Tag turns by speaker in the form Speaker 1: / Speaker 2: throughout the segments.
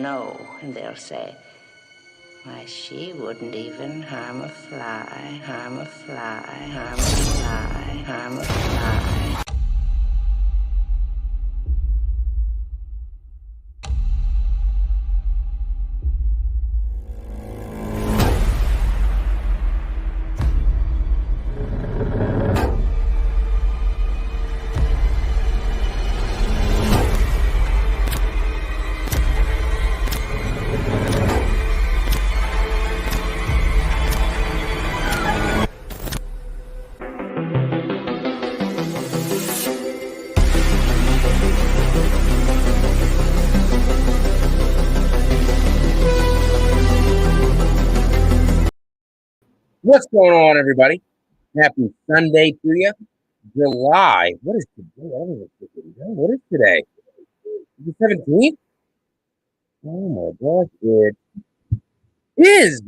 Speaker 1: know, and they'll say, why, she wouldn't even harm a fly, harm a fly, harm a fly, harm a fly.
Speaker 2: What's going on, everybody? Happy Sunday to you. July. What is today? I don't even know. What is today? Is it 17th? Oh my gosh, it is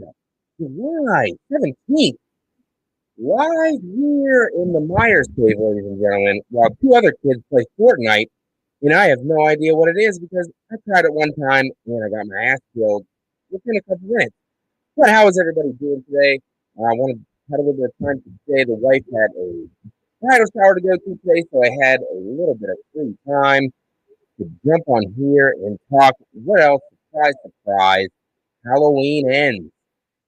Speaker 2: July 17th. Right here in the Myers cave, ladies and gentlemen, while two other kids play Fortnite, and I have no idea what it is because I tried it one time and I got my ass killed within a couple minutes. But how is everybody doing today? Had a little bit of time today. The wife had a bridal shower to go to today, so I had a little bit of free time to jump on here and talk. What else? Surprise, surprise. Halloween ends.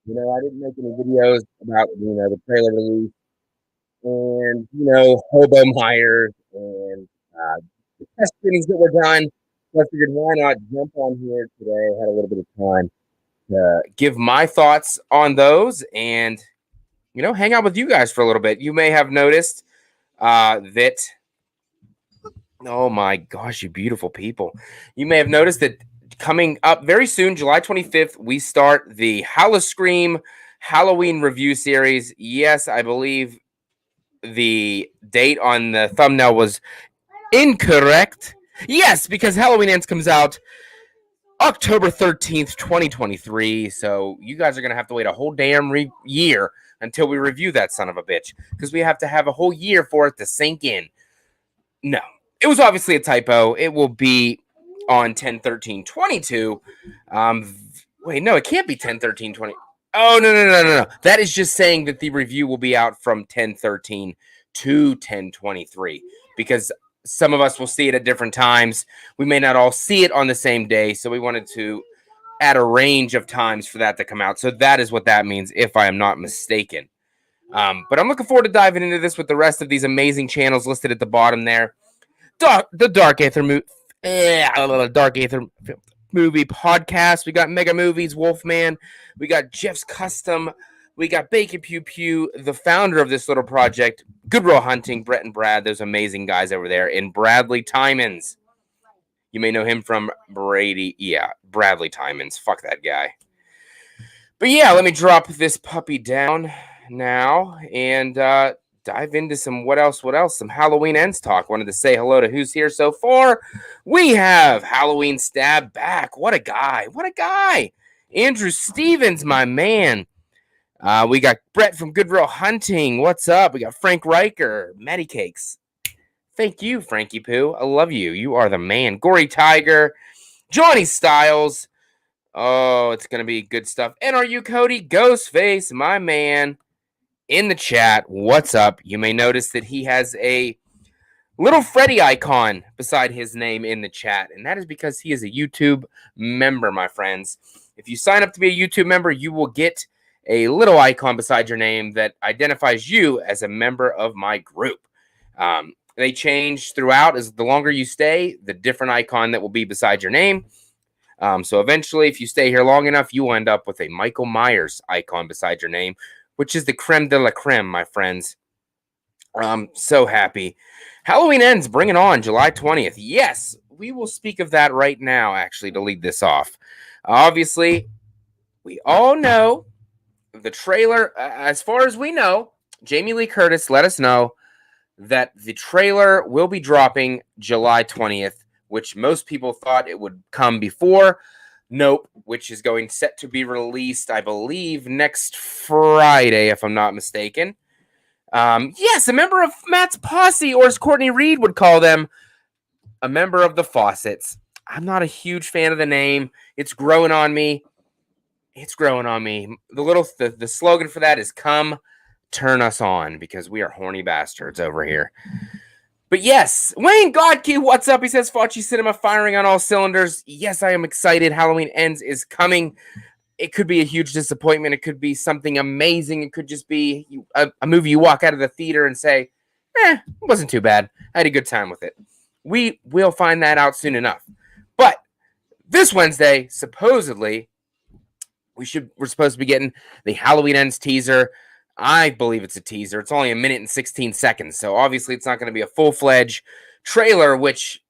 Speaker 2: I didn't make any videos about, the trailer release and, Hobo Myers and the test screenings that were done. So I figured, why not jump on here today? I had a little bit of time to give my thoughts on those and, hang out with you guys for a little bit. You may have noticed that, oh my gosh, you beautiful people. You may have noticed that coming up very soon, July 25th, we start the Howl-O-Scream Halloween review series. Yes, I believe the date on the thumbnail was incorrect. Yes, because Halloween Ends comes out October 13th, 2023. So you guys are going to have to wait a whole damn year until we review that son of a bitch, because we have to have a whole year for it to sink in. No, it was obviously a typo. It will be on 10/13/22. Wait, no, it can't be 10/13/20. Oh, no. That is just saying that the review will be out from 10/13 to 10/23, because some of us will see it at different times. We may not all see it on the same day, so we wanted to add a range of times for that to come out. So that is what that means, if I am not mistaken. But I'm looking forward to diving into this with the rest of these amazing channels listed at the bottom there. The Dark Aether movie podcast. We got Mega Movies, Wolfman. We got Jeff's Custom. We got Bacon Pew Pew, the founder of this little project. Goodwill Hunting, Brett and Brad, those amazing guys over there. And Bradley Tymons. You may know him from Brady. Yeah, Bradley Tymons. Fuck that guy. But yeah, let me drop this puppy down now and dive into some what else, some Halloween Ends talk. Wanted to say hello to who's here so far. We have Halloween Stab back. What a guy. Andrew Stevens, my man. We got Brett from Goodwill Hunting. What's up? We got Frank Riker, Matty Cakes. Thank you, Frankie Poo. I love you. You are the man. Gory Tiger, Johnny Styles. Oh, it's going to be good stuff. And are you Cody Ghostface, my man, in the chat? What's up? You may notice that he has a little Freddy icon beside his name in the chat, and that is because he is a YouTube member, my friends. If you sign up to be a YouTube member, you will get a little icon beside your name that identifies you as a member of my group. They change throughout. As the longer you stay, the different icon that will be beside your name. So eventually, if you stay here long enough, you will end up with a Michael Myers icon beside your name, which is the creme de la creme, my friends. I'm so happy. Halloween Ends, bring it on, July 20th. Yes, we will speak of that right now, actually, to lead this off. Obviously, we all know the trailer. As far as we know, Jamie Lee Curtis let us know that the trailer will be dropping July 20th, which most people thought it would come before. Nope, which is going set to be released, I believe, next Friday, if I'm not mistaken. Yes, a member of Matt's posse, or as Courtney Reed would call them, a member of the Faucets. I'm not a huge fan of the name. It's growing on me. It's growing on me. The slogan for that is "Come, turn us on," because we are horny bastards over here. But yes, Wayne Godke, what's up? He says, Faccis Cinema firing on all cylinders. Yes, I am excited. Halloween Ends is coming. It could be a huge disappointment. It could be something amazing. It could just be a movie you walk out of the theater and say, it wasn't too bad. I had a good time with it. We will find that out soon enough. But this Wednesday, supposedly, we're supposed to be getting the Halloween Ends teaser. I believe it's a teaser. It's only 1 minute and 16 seconds. So obviously it's not going to be a full-fledged trailer, which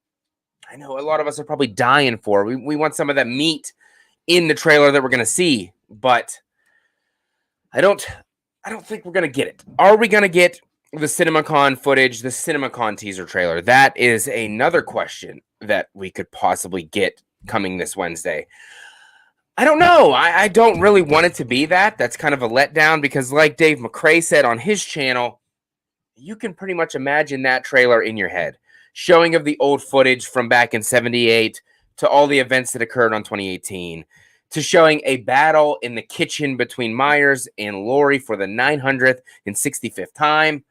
Speaker 2: I know a lot of us are probably dying for. We want some of that meat in the trailer that we're going to see, but I don't think we're going to get it. Are we going to get the CinemaCon footage, the CinemaCon teaser trailer? That is another question that we could possibly get coming this Wednesday. I don't know. I don't really want it to be that. That's kind of a letdown because, like Dave McCrae said on his channel, you can pretty much imagine that trailer in your head. Showing of the old footage from back in 78 to all the events that occurred on 2018 to showing a battle in the kitchen between Myers and Laurie for the 965th time.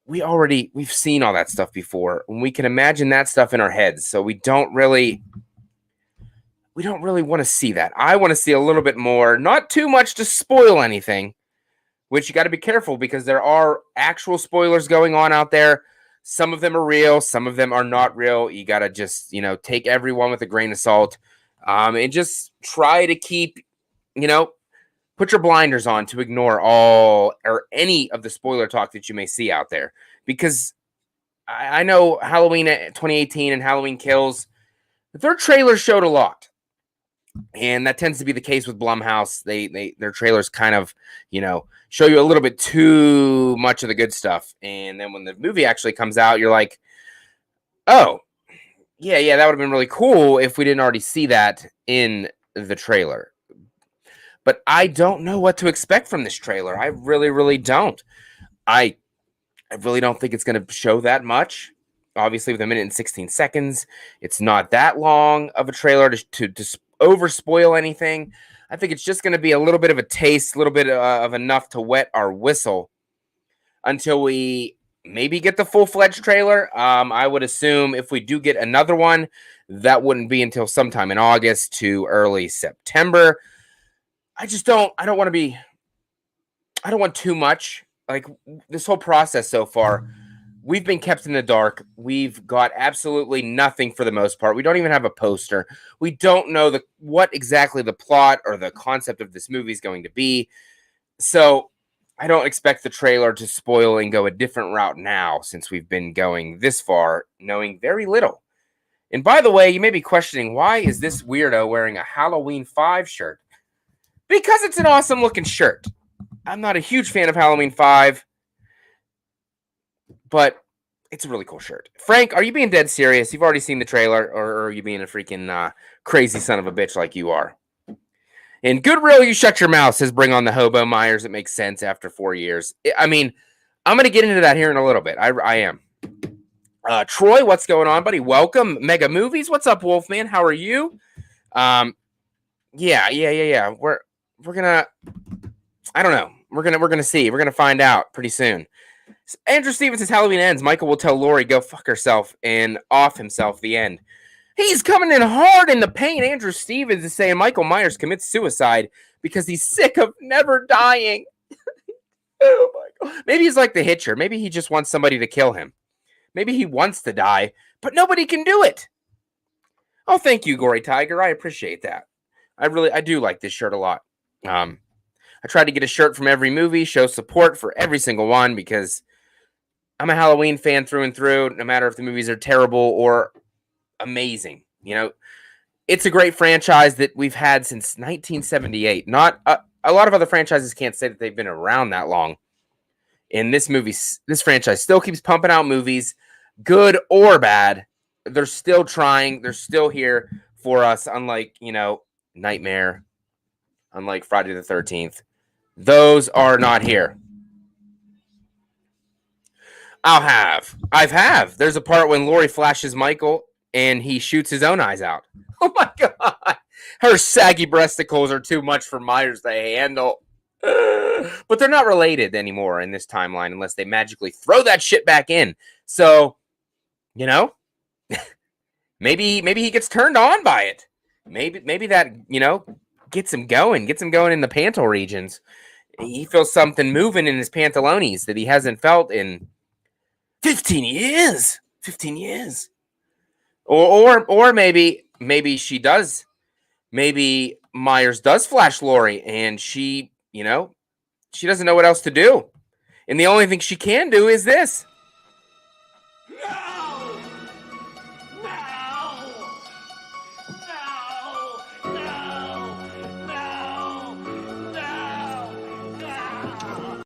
Speaker 2: We've seen all that stuff before, and we can imagine that stuff in our heads. So we don't really want to see that. I want to see a little bit more, not too much to spoil anything, which you got to be careful because there are actual spoilers going on out there. Some of them are real, some of them are not real. You got to just, take everyone with a grain of salt, and just try to keep, put your blinders on to ignore all or any of the spoiler talk that you may see out there. Because I know Halloween 2018 and Halloween Kills, their trailers showed a lot. And that tends to be the case with Blumhouse. Their trailers kind of, show you a little bit too much of the good stuff. And then when the movie actually comes out, you're like, oh, yeah, that would have been really cool if we didn't already see that in the trailer. But I don't know what to expect from this trailer. I really, really don't. I really don't think it's going to show that much. Obviously, with 1 minute and 16 seconds, it's not that long of a trailer to over spoil anything. I think it's just going to be a little bit of a taste, a little bit of enough to wet our whistle until we maybe get the full-fledged trailer. I would assume if we do get another one, that wouldn't be until sometime in August to early September. I don't want too much. Like this whole process so far, we've been kept in the dark. We've got absolutely nothing for the most part. We don't even have a poster. We don't know what exactly the plot or the concept of this movie is going to be. So I don't expect the trailer to spoil and go a different route now since we've been going this far, knowing very little. And by the way, you may be questioning, why is this weirdo wearing a Halloween 5 shirt? Because it's an awesome looking shirt. I'm not a huge fan of Halloween 5. But it's a really cool shirt. Frank, are you being dead serious? You've already seen the trailer, or are you being a freaking crazy son of a bitch like you are? And Goodreal, you shut your mouth, says bring on the Hobo Myers. It makes sense after 4 years. I mean, I'm going to get into that here in a little bit. I am. Troy, what's going on, buddy? Welcome. Mega Movies. What's up, Wolfman? How are you? Yeah. We're going to, I don't know. We're going to see. We're going to find out pretty soon. Andrew Stevens says Halloween Ends. Michael will tell Laurie go fuck herself and off himself the end. He's coming in hard in the paint. Andrew Stevens is saying Michael Myers commits suicide because he's sick of never dying. Oh my God. Maybe he's like the Hitcher. Maybe he just wants somebody to kill him. Maybe he wants to die, but nobody can do it. Oh, thank you, Gory Tiger. I appreciate that. I do like this shirt a lot. I tried to get a shirt from every movie, show support for every single one because I'm a Halloween fan through and through, no matter if the movies are terrible or amazing. It's a great franchise that we've had since 1978. Not a lot of other franchises can't say that they've been around that long. And this franchise still keeps pumping out movies, good or bad. They're still trying. They're still here for us, unlike, Nightmare, unlike Friday the 13th. Those are not here. I've. There's a part when Laurie flashes Michael and he shoots his own eyes out. Oh my God. Her saggy breasticles are too much for Myers to handle. But they're not related anymore in this timeline unless they magically throw that shit back in. So, you know, maybe he gets turned on by it. Maybe that, gets him going in the pantal regions. He feels something moving in his pantalones that he hasn't felt in 15 years. 15 years. Or maybe she does. Maybe Myers does flash Lori and she doesn't know what else to do. And the only thing she can do is this.
Speaker 3: No! No! No! No! No! No!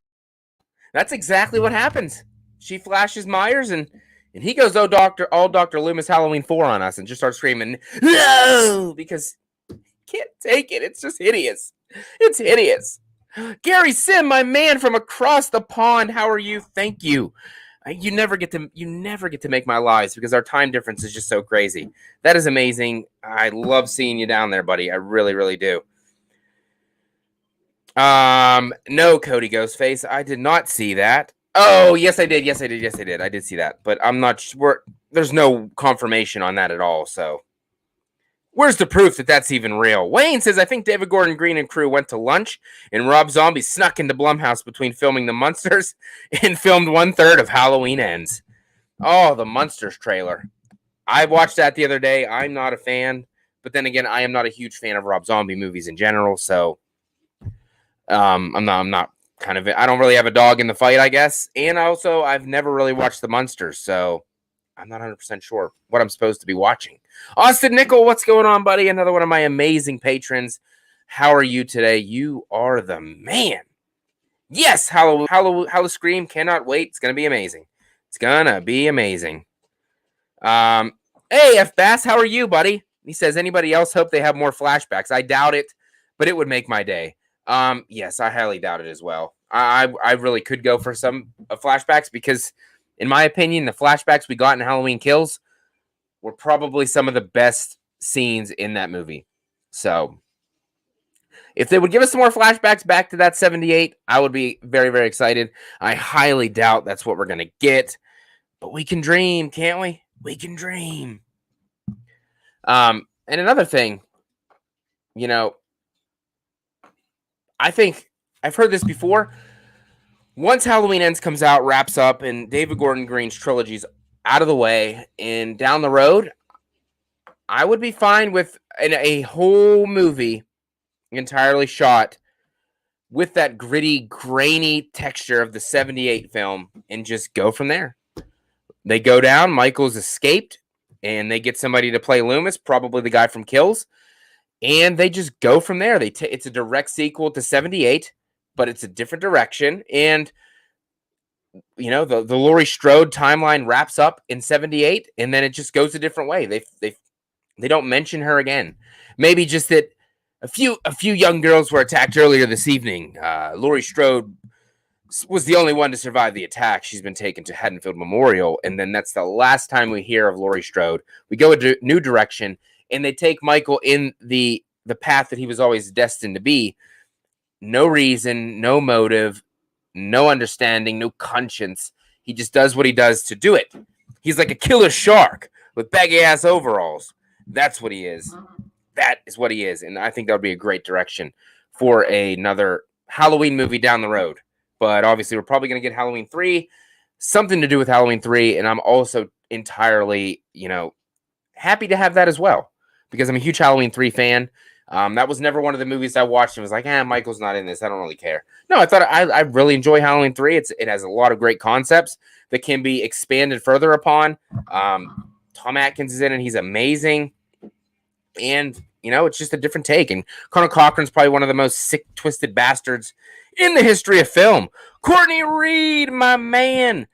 Speaker 2: That's exactly what happens. She flashes Myers and he goes, "Oh, Dr. Loomis Halloween 4 on us," and just starts screaming, "No!" because he can't take it. It's just hideous. It's hideous. Gary Sim, my man from across the pond, how are you? Thank you. You never get to make my lives because our time difference is just so crazy. That is amazing. I love seeing you down there, buddy. I really, really do. No, Cody Ghostface. I did not see that. Oh, yes, I did. I did see that, but I'm not sure. There's no confirmation on that at all. So, where's the proof that that's even real? Wayne says, I think David Gordon Green and crew went to lunch, and Rob Zombie snuck into Blumhouse between filming The Munsters and filmed 1/3 of Halloween Ends. Oh, the Munsters trailer. I watched that the other day. I'm not a fan, but then again, I am not a huge fan of Rob Zombie movies in general. So, I'm not kind of. I don't really have a dog in the fight, I guess. And also, I've never really watched The Munsters, so I'm not 100% sure what I'm supposed to be watching. Austin Nickel, what's going on, buddy? Another one of my amazing patrons. How are you today? You are the man. Yes, Halloween Scream. Cannot wait. It's gonna be amazing. It's gonna be amazing. Hey, F Bass, how are you, buddy? He says, anybody else hope they have more flashbacks? I doubt it, but it would make my day. Yes, I highly doubt it as well. I really could go for some flashbacks because, in my opinion, the flashbacks we got in Halloween Kills were probably some of the best scenes in that movie. So, if they would give us some more flashbacks back to that 78, I would be very, very excited. I highly doubt that's what we're going to get, but we can dream, can't we? We can dream. And another thing, I think I've heard this before. Once Halloween Ends comes out, wraps up, and David Gordon Green's trilogy's out of the way and down the road, I would be fine with a whole movie entirely shot with that gritty, grainy texture of the 78 film and just go from there. They go down, Michael's escaped, and they get somebody to play Loomis, probably the guy from Kills, and they just go from there. It's a direct sequel to 78, but it's a different direction, and the Laurie Strode timeline wraps up in 78, and then it just goes a different way. They don't mention her again. Maybe just that a few young girls were attacked earlier this evening. Laurie Strode was the only one to survive the attack. She's been taken to Haddonfield Memorial, and then that's the last time we hear of Laurie Strode. We go a new direction, and they take Michael in the path that he was always destined to be. No reason, no motive, no understanding, no conscience. He just does what he does to do it. He's like a killer shark with baggy-ass overalls. That's what he is. That is what he is, and I think that would be a great direction for another Halloween movie down the road. But obviously, we're probably going to get Halloween 3, something to do with Halloween 3, and I'm also entirely, happy to have that as well, because I'm a huge Halloween 3 fan. That was never one of the movies I watched and was like, Michael's not in this. I don't really care. No, I thought I really enjoy Halloween 3. It has a lot of great concepts that can be expanded further upon. Tom Atkins is in it. He's amazing. And, it's just a different take. And Colonel Cochran's probably one of the most sick, twisted bastards in the history of film. Courtney Reed, my man.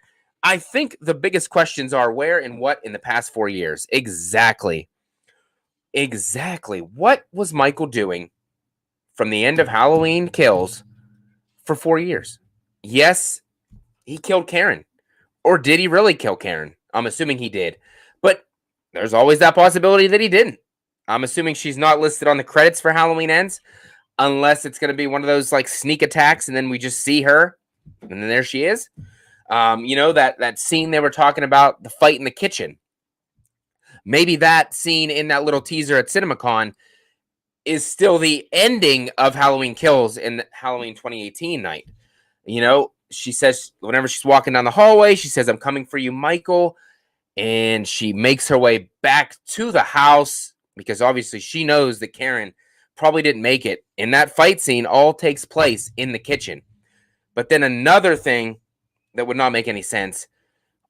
Speaker 2: I think the biggest questions are where and what in the past 4 years. Exactly. What was Michael doing from the end of Halloween Kills for 4 years? Yes, he killed Karen. Or did he really kill Karen? I'm assuming he did. But there's always that possibility that he didn't. I'm assuming she's not listed on the credits for Halloween Ends, unless it's going to be one of those like sneak attacks and then we just see her and then there she is. That scene they were talking about, the fight in the kitchen. Maybe that scene in that little teaser at CinemaCon is still the ending of Halloween Kills in Halloween 2018 night. She says whenever she's walking down the hallway, she says, "I'm coming for you, Michael." And she makes her way back to the house because obviously she knows that Karen probably didn't make it. And that fight scene all takes place in the kitchen. But then another thing that would not make any sense,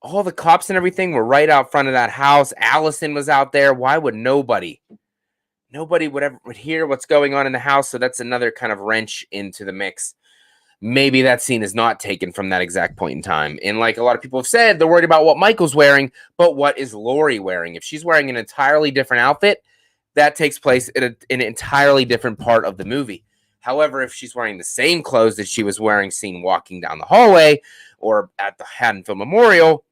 Speaker 2: all the cops and everything were right out front of that house. Allison was out there. Why would nobody would hear what's going on in the house? So that's another kind of wrench into the mix. Maybe that scene is not taken from that exact point in time. And like a lot of people have said, they're worried about what Michael's wearing, but what is Lori wearing? If she's wearing an entirely different outfit, that takes place in an entirely different part of the movie. However, if she's wearing the same clothes that she was wearing seen walking down the hallway or at the Haddonfield Memorial,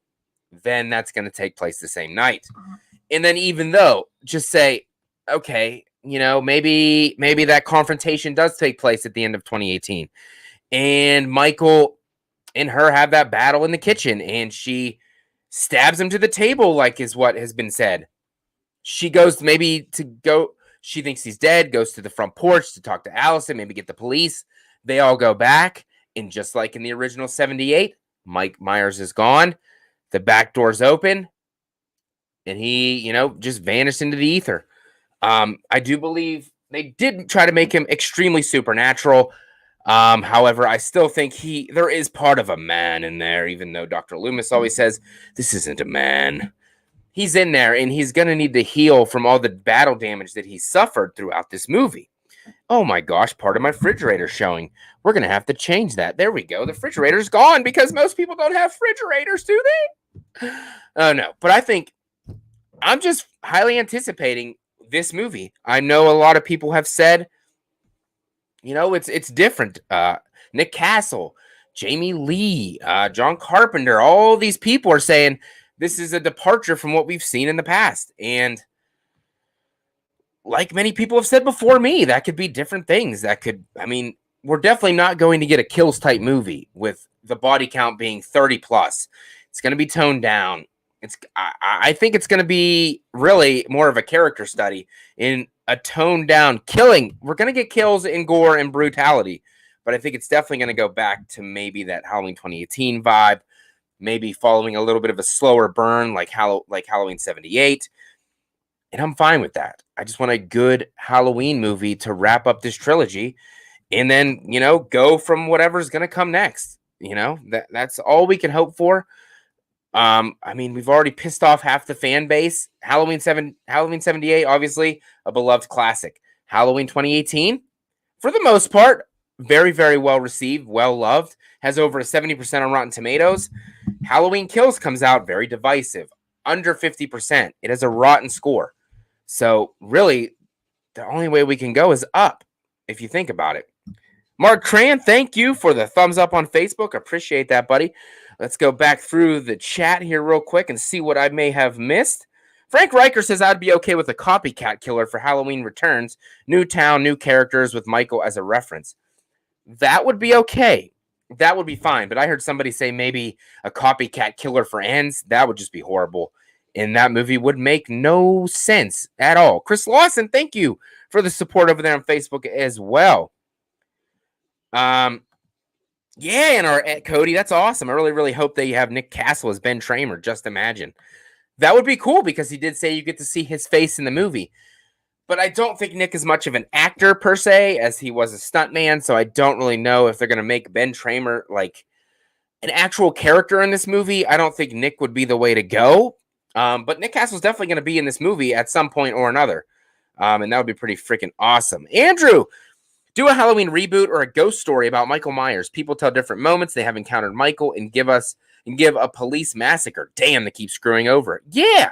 Speaker 2: then that's going to take place the same night. And then even though, just say, okay, maybe that confrontation does take place at the end of 2018. And Michael and her have that battle in the kitchen, and she stabs him to the table, like is what has been said. She goes she thinks he's dead, goes to the front porch to talk to Allison, maybe get the police. They all go back, and just like in the original 78, Mike Myers is gone. The back door's open, and he, just vanished into the ether. I do believe they did try to make him extremely supernatural. However, I still think there is part of a man in there, even though Dr. Loomis always says, this isn't a man. He's in there, and he's going to need to heal from all the battle damage that he suffered throughout this movie. Oh my gosh, part of my refrigerator's showing. We're going to have to change that. There we go. The refrigerator's gone because most people don't have refrigerators, do they? Oh, no. But I think I'm just highly anticipating this movie. I know a lot of people have said, it's different. Nick Castle, Jamie Lee, John Carpenter, all these people are saying this is a departure from what we've seen in the past. And like many people have said before me, that could be different things. We're definitely not going to get a Kills type movie with the body count being 30 plus. It's going to be toned down. I think it's going to be really more of a character study in a toned down killing. We're going to get kills in gore and brutality, but I think it's definitely going to go back to maybe that Halloween 2018 vibe, maybe following a little bit of a slower burn like Halloween 78. And I'm fine with that. I just want a good Halloween movie to wrap up this trilogy and then, go from whatever's going to come next. That's all we can hope for. We've already pissed off half the fan base. Halloween 78, obviously a beloved classic. Halloween 2018, for the most part, very, very well received, well loved, has over a 70% on Rotten Tomatoes. Halloween Kills comes out very divisive, under 50%. It has a rotten score. So really, the only way we can go is up, if you think about it. Mark Cran, thank you for the thumbs up on Facebook. Appreciate that, buddy. Let's go back through the chat here real quick and see what I may have missed. Frank Riker says I'd be okay with a copycat killer for Halloween Returns. New town, new characters with Michael as a reference. That would be okay. That would be fine. But I heard somebody say maybe a copycat killer for Ends. That would just be horrible. And that movie would make no sense at all. Chris Lawson, thank you for the support over there on Facebook as well. Yeah, and our Cody, that's awesome. I really, really hope that you have Nick Castle as Ben Tramer. Just imagine. That would be cool because he did say you get to see his face in the movie. But I don't think Nick is much of an actor per se, as he was a stuntman. So I don't really know if they're going to make Ben Tramer like an actual character in this movie. I don't think Nick would be the way to go. But Nick Castle's definitely going to be in this movie at some point or another. And that would be pretty freaking awesome. Andrew, do a Halloween reboot or a ghost story about Michael Myers. People tell different moments they have encountered Michael and give a police massacre. Damn, they keep screwing over it. Yeah,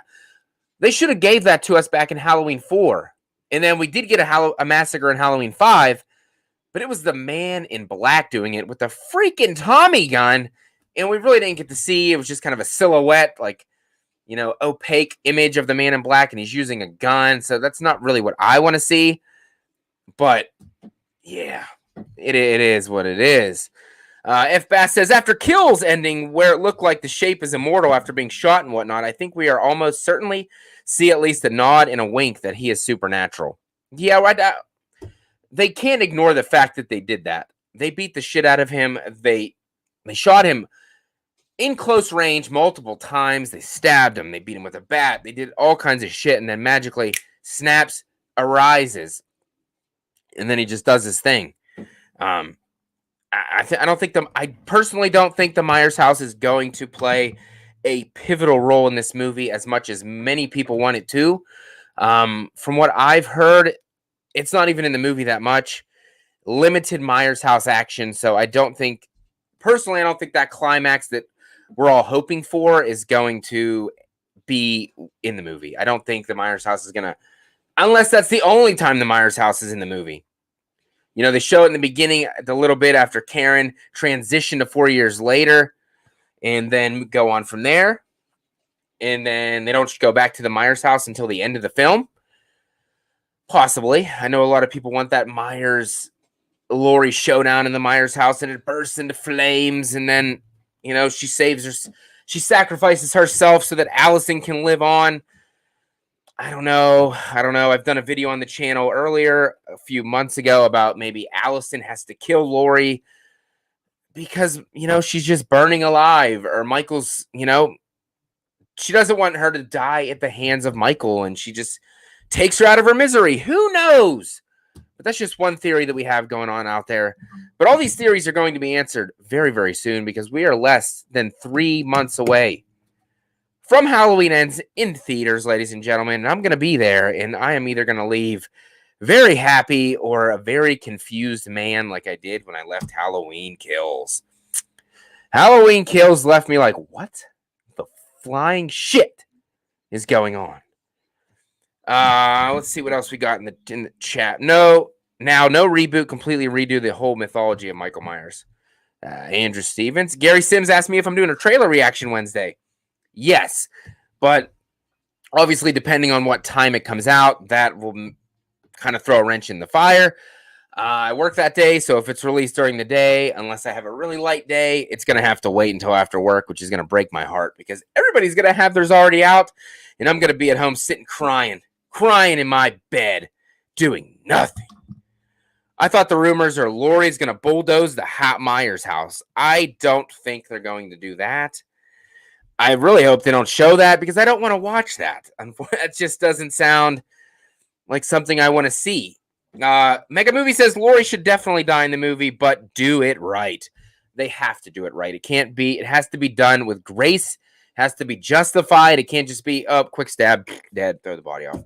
Speaker 2: they should have gave that to us back in Halloween 4. And then we did get a massacre in Halloween 5, but it was the Man in Black doing it with the freaking Tommy gun. And we really didn't get to see. It was just kind of a silhouette. Like, opaque image of the Man in Black, and he's using a gun. So that's not really what I want to see. But yeah, it is what it is. F. Bass says, after Kills ending, where it looked like the Shape is immortal after being shot and whatnot, I think we are almost certainly see at least a nod and a wink that he is supernatural. Yeah, right. They can't ignore the fact that they did that. They beat the shit out of him. They shot him in close range multiple times. They stabbed him. They beat him with a bat. They did all kinds of shit, and then magically Snaps arises, and then he just does his thing. I personally don't think the Myers house is going to play a pivotal role in this movie as much as many people want it to. From what I've heard, it's not even in the movie that much. Limited Myers house action, so I don't think that climax that we're all hoping for is going to be in the movie. I don't think the Myers house is going to, unless that's the only time the Myers house is in the movie. They show it in the beginning, a little bit after Karen transitioned to 4 years later, and then go on from there. And then they don't go back to the Myers house until the end of the film. Possibly. I know a lot of people want that Laurie showdown in the Myers house, and it bursts into flames, and then, she sacrifices herself so that Allison can live on. I don't know. I've done a video on the channel earlier a few months ago about maybe Allison has to kill Laurie because, she's just burning alive, or Michael's, she doesn't want her to die at the hands of Michael, and she just takes her out of her misery. Who knows? But that's just one theory that we have going on out there. But all these theories are going to be answered very, very soon because we are less than 3 months away from Halloween Ends in theaters, ladies and gentlemen. And I'm going to be there, and I am either going to leave very happy or a very confused man like I did when I left Halloween Kills. Halloween Kills left me like, what the flying shit is going on? Let's see what else we got in the chat. No reboot, completely redo the whole mythology of Michael Myers. Andrew Stevens. Gary Sims asked me if I'm doing a trailer reaction Wednesday. Yes, but obviously depending on what time it comes out, that will kind of throw a wrench in the fire. I work that day, so if it's released during the day, unless I have a really light day, it's going to have to wait until after work, which is going to break my heart because everybody's going to have theirs already out, and I'm going to be at home sitting crying in my bed, doing nothing. I thought the rumors are Laurie's going to bulldoze the Myers house. I don't think they're going to do that. I really hope they don't show that because I don't want to watch that. It just doesn't sound like something I want to see. Mega Movie says Laurie should definitely die in the movie, but do it right. They have to do it right. It has to be done with grace. It has to be justified. It can't just be, quick stab, dead, throw the body off.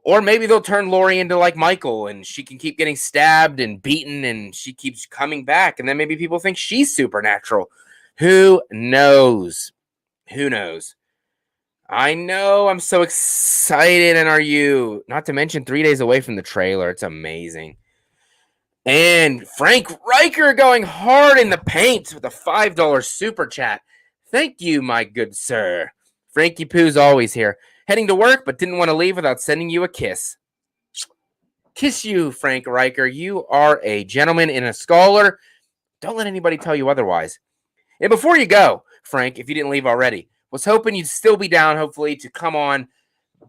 Speaker 2: Or maybe they'll turn Laurie into like Michael and she can keep getting stabbed and beaten and she keeps coming back. And then maybe people think she's supernatural. Who knows? Who knows? I know I'm so excited, and are you? Not to mention 3 days away from the trailer. It's amazing. And Frank Riker going hard in the paint with a $5 super chat. Thank you, my good sir. Frankie Pooh's always here. Heading to work, but didn't want to leave without sending you a kiss. Kiss you, Frank Riker. You are a gentleman and a scholar. Don't let anybody tell you otherwise. And before you go, Frank, if you didn't leave already, was hoping you'd still be down, hopefully, to come on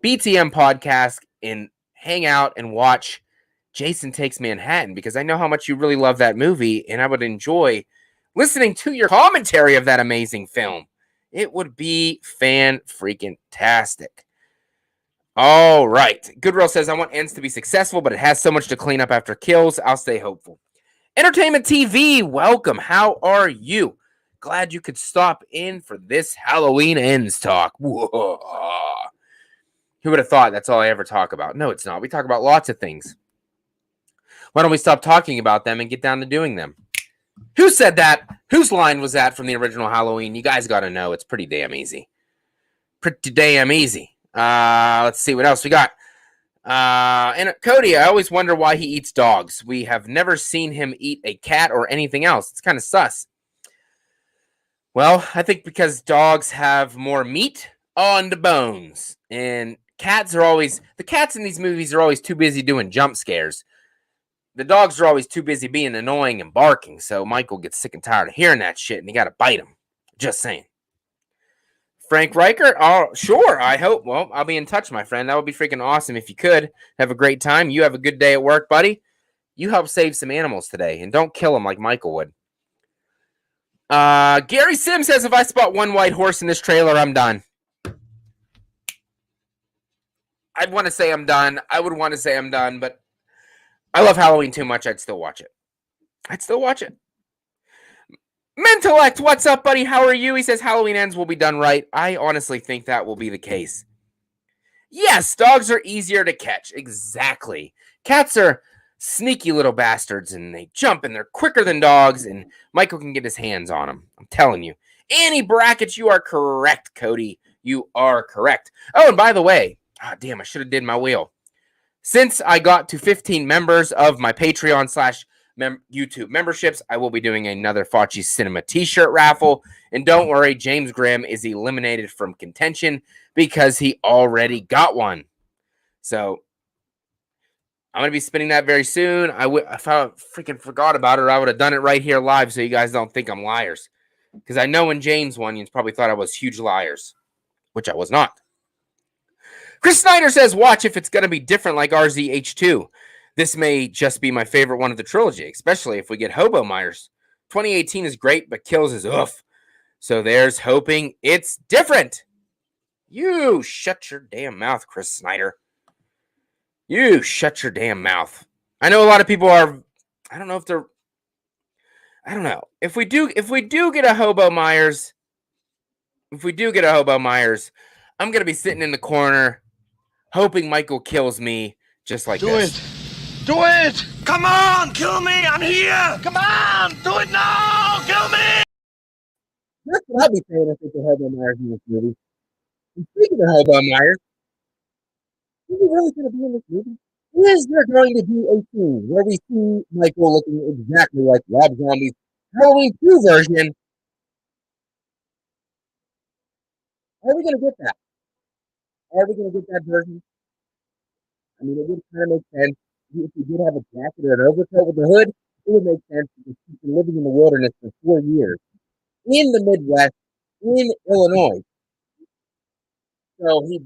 Speaker 2: BTM Podcast and hang out and watch Jason Takes Manhattan, because I know how much you really love that movie, and I would enjoy listening to your commentary of that amazing film. It would be fan-freaking-tastic. All right. Goodreal says, I want Ends to be successful, but it has so much to clean up after Kills. I'll stay hopeful. Entertainment TV, welcome. How are you? Glad you could stop in for this Halloween Ends talk. Whoa. Who would have thought that's all I ever talk about? No, it's not. We talk about lots of things. Why don't we stop talking about them and get down to doing them? Who said that? Whose line was that from the original Halloween? You guys got to know. It's pretty damn easy. Pretty damn easy. Let's see what else we got. And Cody, I always wonder why he eats dogs. We have never seen him eat a cat or anything else. It's kind of sus. Well, I think because dogs have more meat. on the bones. And the cats in these movies are always too busy doing jump scares. The dogs are always too busy being annoying and barking, so Michael gets sick and tired of hearing that shit, and he got to bite him. Just saying. Frank Reichert? Oh, sure, I hope. Well, I'll be in touch, my friend. That would be freaking awesome if you could. Have a great time. You have a good day at work, buddy. You help save some animals today, and don't kill them like Michael would. Gary Sim says, if I spot one white horse in this trailer, I'm done. I'd want to say I'm done. I would want to say I'm done, but I love Halloween too much. I'd still watch it. Mentellect, what's up, buddy? How are you? He says Halloween Ends will be done right. I honestly think that will be the case. Yes, dogs are easier to catch. Exactly. Cats are sneaky little bastards, and they jump, and they're quicker than dogs, and Michael can get his hands on them. I'm telling you. Annie Brackets, you are correct, Cody. You are correct. Oh, and by the way, damn, I should have did my wheel. Since I got to 15 members of my Patreon / YouTube memberships, I will be doing another Faccis Cinema t-shirt raffle. And don't worry, James Graham is eliminated from contention because he already got one. So I'm going to be spinning that very soon. If I freaking forgot about it, I would have done it right here live so you guys don't think I'm liars. Because I know when James won, you probably thought I was huge liars, which I was not. Chris Snyder says, watch if it's going to be different like RZH2. This may just be my favorite one of the trilogy, especially if we get Hobo Myers. 2018 is great, but Kills is oof. So there's hoping it's different. You shut your damn mouth, Chris Snyder. You shut your damn mouth. I know a lot of people are, I don't know. If we do get a Hobo Myers, I'm going to be sitting in the corner hoping Michael kills me just like this.
Speaker 3: Do it! Come on, kill me! I'm here! Come on, do it now! Kill me!
Speaker 2: That's what I'll be saying if it's a Hobo Myers in this movie. And speaking of Hobo Myers, is he really going to be in this movie? Is there going to be a scene where we see Michael looking exactly like Rob Zombie's Halloween 2 version? Are we going to get that? Are we going to get that version? I mean, it would kind of make sense. If he did have a jacket or an overcoat with a hood, it would make sense because he's been living in the wilderness for 4 years in the Midwest, in Illinois. So he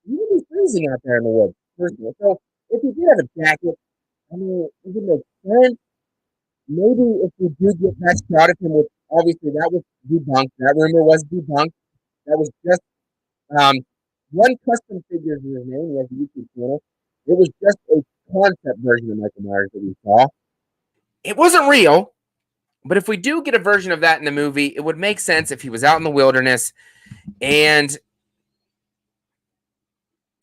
Speaker 2: would be freezing out there in the woods, personally. So if he did have a jacket, I mean, it would make sense. Maybe if we do get that shot of him, which obviously that was debunked, that rumor was debunked. That was just one custom figure in his name. He has a YouTube channel. It was just a concept version of Michael Myers that we saw. It wasn't real, but if we do get a version of that in the movie, it would make sense if he was out in the wilderness and...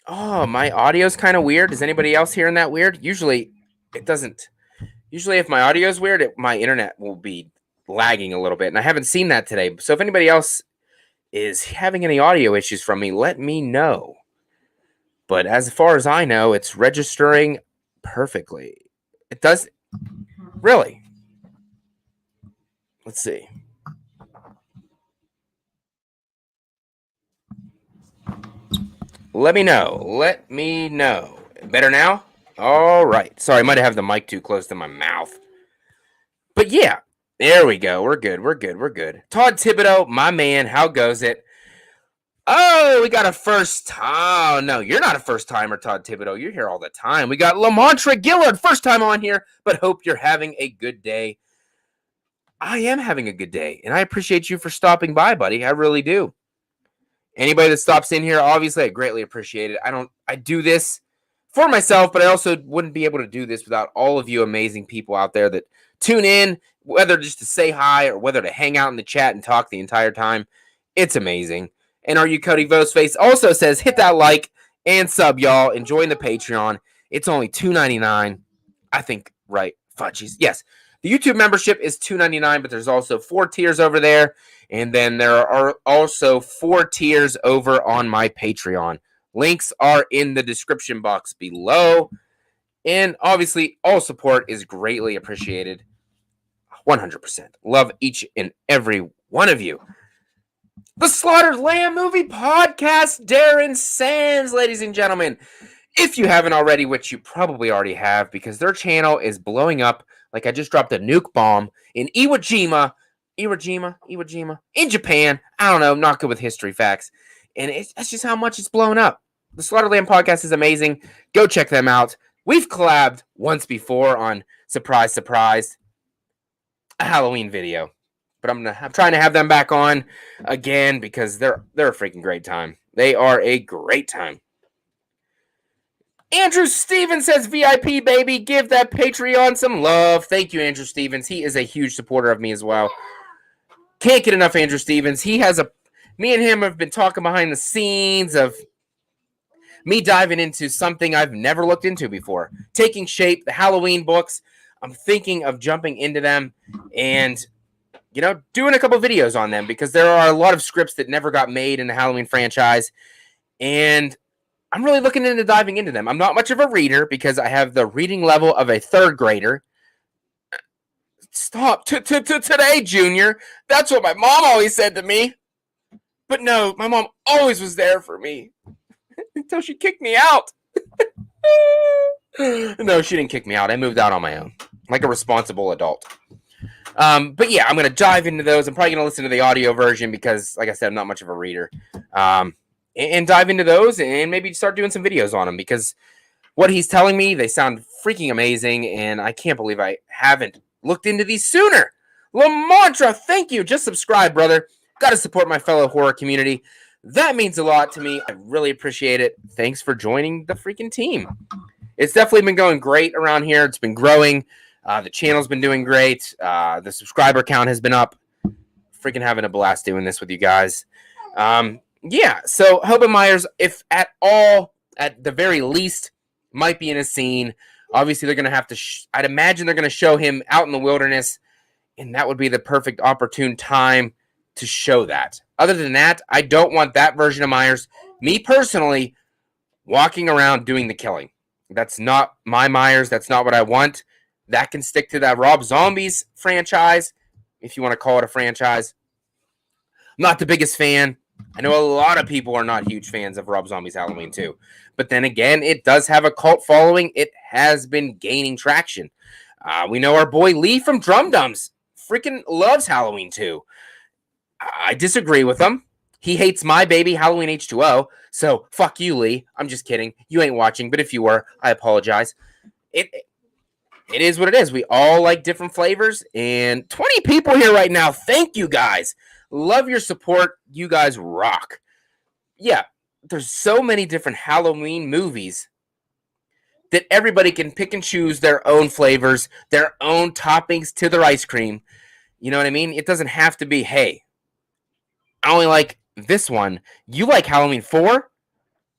Speaker 2: Oh, my audio's kind of weird. Is anybody else hearing that weird? Usually, it doesn't. Usually, if my audio's weird, my internet will be lagging a little bit, and I haven't seen that today. So if anybody else is having any audio issues from me, let me know. But as far as I know, it's registering perfectly. It does. Really? Let's see. Let me know. Better now? All right. Sorry, I might have the mic too close to my mouth. But yeah, there we go. We're good. Todd Thibodeau, my man, how goes it? Oh, we got a first time. Oh, no, you're not a first timer, Todd Thibodeau. You're here all the time. We got Lamontre Gillard, first time on here, but hope you're having a good day. I am having a good day, and I appreciate you for stopping by, buddy. I really do. Anybody that stops in here, obviously, I greatly appreciate it. I do this for myself, but I also wouldn't be able to do this without all of you amazing people out there that tune in, whether just to say hi or whether to hang out in the chat and talk the entire time. It's amazing. And Are You Cody Voseface also says, hit that like and sub, y'all, and join the Patreon. It's only $2.99. I think, right, fudgies. Yes, the YouTube membership is $2.99, but there's also 4 tiers over there. And then there are also 4 tiers over on my Patreon. Links are in the description box below. And obviously, all support is greatly appreciated. 100%. Love each and every one of you. The Slaughtered Lamb Movie Podcast, Darren Sands, ladies and gentlemen. If you haven't already, which you probably already have, because their channel is blowing up like I just dropped a nuke bomb in Iwo Jima, in Japan. I don't know, I'm not good with history facts. And that's just how much it's blown up. The Slaughtered Lamb Podcast is amazing. Go check them out. We've collabed once before on Surprise, Surprise, a Halloween video. But I'm trying to have them back on again because they're a freaking great time. They are a great time. Andrew Stevens says, VIP, baby, give that Patreon some love. Thank you, Andrew Stevens. He is a huge supporter of me as well. Can't get enough Andrew Stevens. Me and him have been talking behind the scenes of me diving into something I've never looked into before. Taking shape, the Halloween books. I'm thinking of jumping into them and, doing a couple videos on them because there are a lot of scripts that never got made in the Halloween franchise. And I'm really looking into diving into them. I'm not much of a reader because I have the reading level of a third grader. Stop. Today, Junior. That's what my mom always said to me. But no, my mom always was there for me until she kicked me out. No, she didn't kick me out. I moved out on my own like a responsible adult. But yeah, I'm going to dive into those. I'm probably going to listen to the audio version because, like I said, I'm not much of a reader. And dive into those and maybe start doing some videos on them because what he's telling me, they sound freaking amazing, and I can't believe I haven't looked into these sooner. Lamontra, thank you. Just subscribe, brother. Got to support my fellow horror community. That means a lot to me. I really appreciate it. Thanks for joining the freaking team. It's definitely been going great around here. It's been growing. The channel's been doing great. The subscriber count has been up. Freaking having a blast doing this with you guys. Yeah, so Hobo Myers, if at all, at the very least, might be in a scene. Obviously, they're going to have to, I'd imagine they're going to show him out in the wilderness, and that would be the perfect opportune time to show that. Other than that, I don't want that version of Myers, me personally, walking around doing the killing. That's not my Myers. That's not what I want. That can stick to that Rob Zombies franchise, if you want to call it a franchise. I'm not the biggest fan. I know a lot of people are not huge fans of Rob Zombie's Halloween 2. But then again, it does have a cult following. It has been gaining traction. We know our boy Lee from Drum Dums freaking loves Halloween 2. I disagree with him. He hates my baby, Halloween H2O. So, fuck you, Lee. I'm just kidding. You ain't watching, but if you were, I apologize. It is what it is. We all like different flavors. And 20 people here right now. Thank you, guys. Love your support. You guys rock. Yeah, there's so many different Halloween movies that everybody can pick and choose their own flavors, their own toppings to their ice cream. You know what I mean? It doesn't have to be, hey, I only like this one. You like Halloween 4?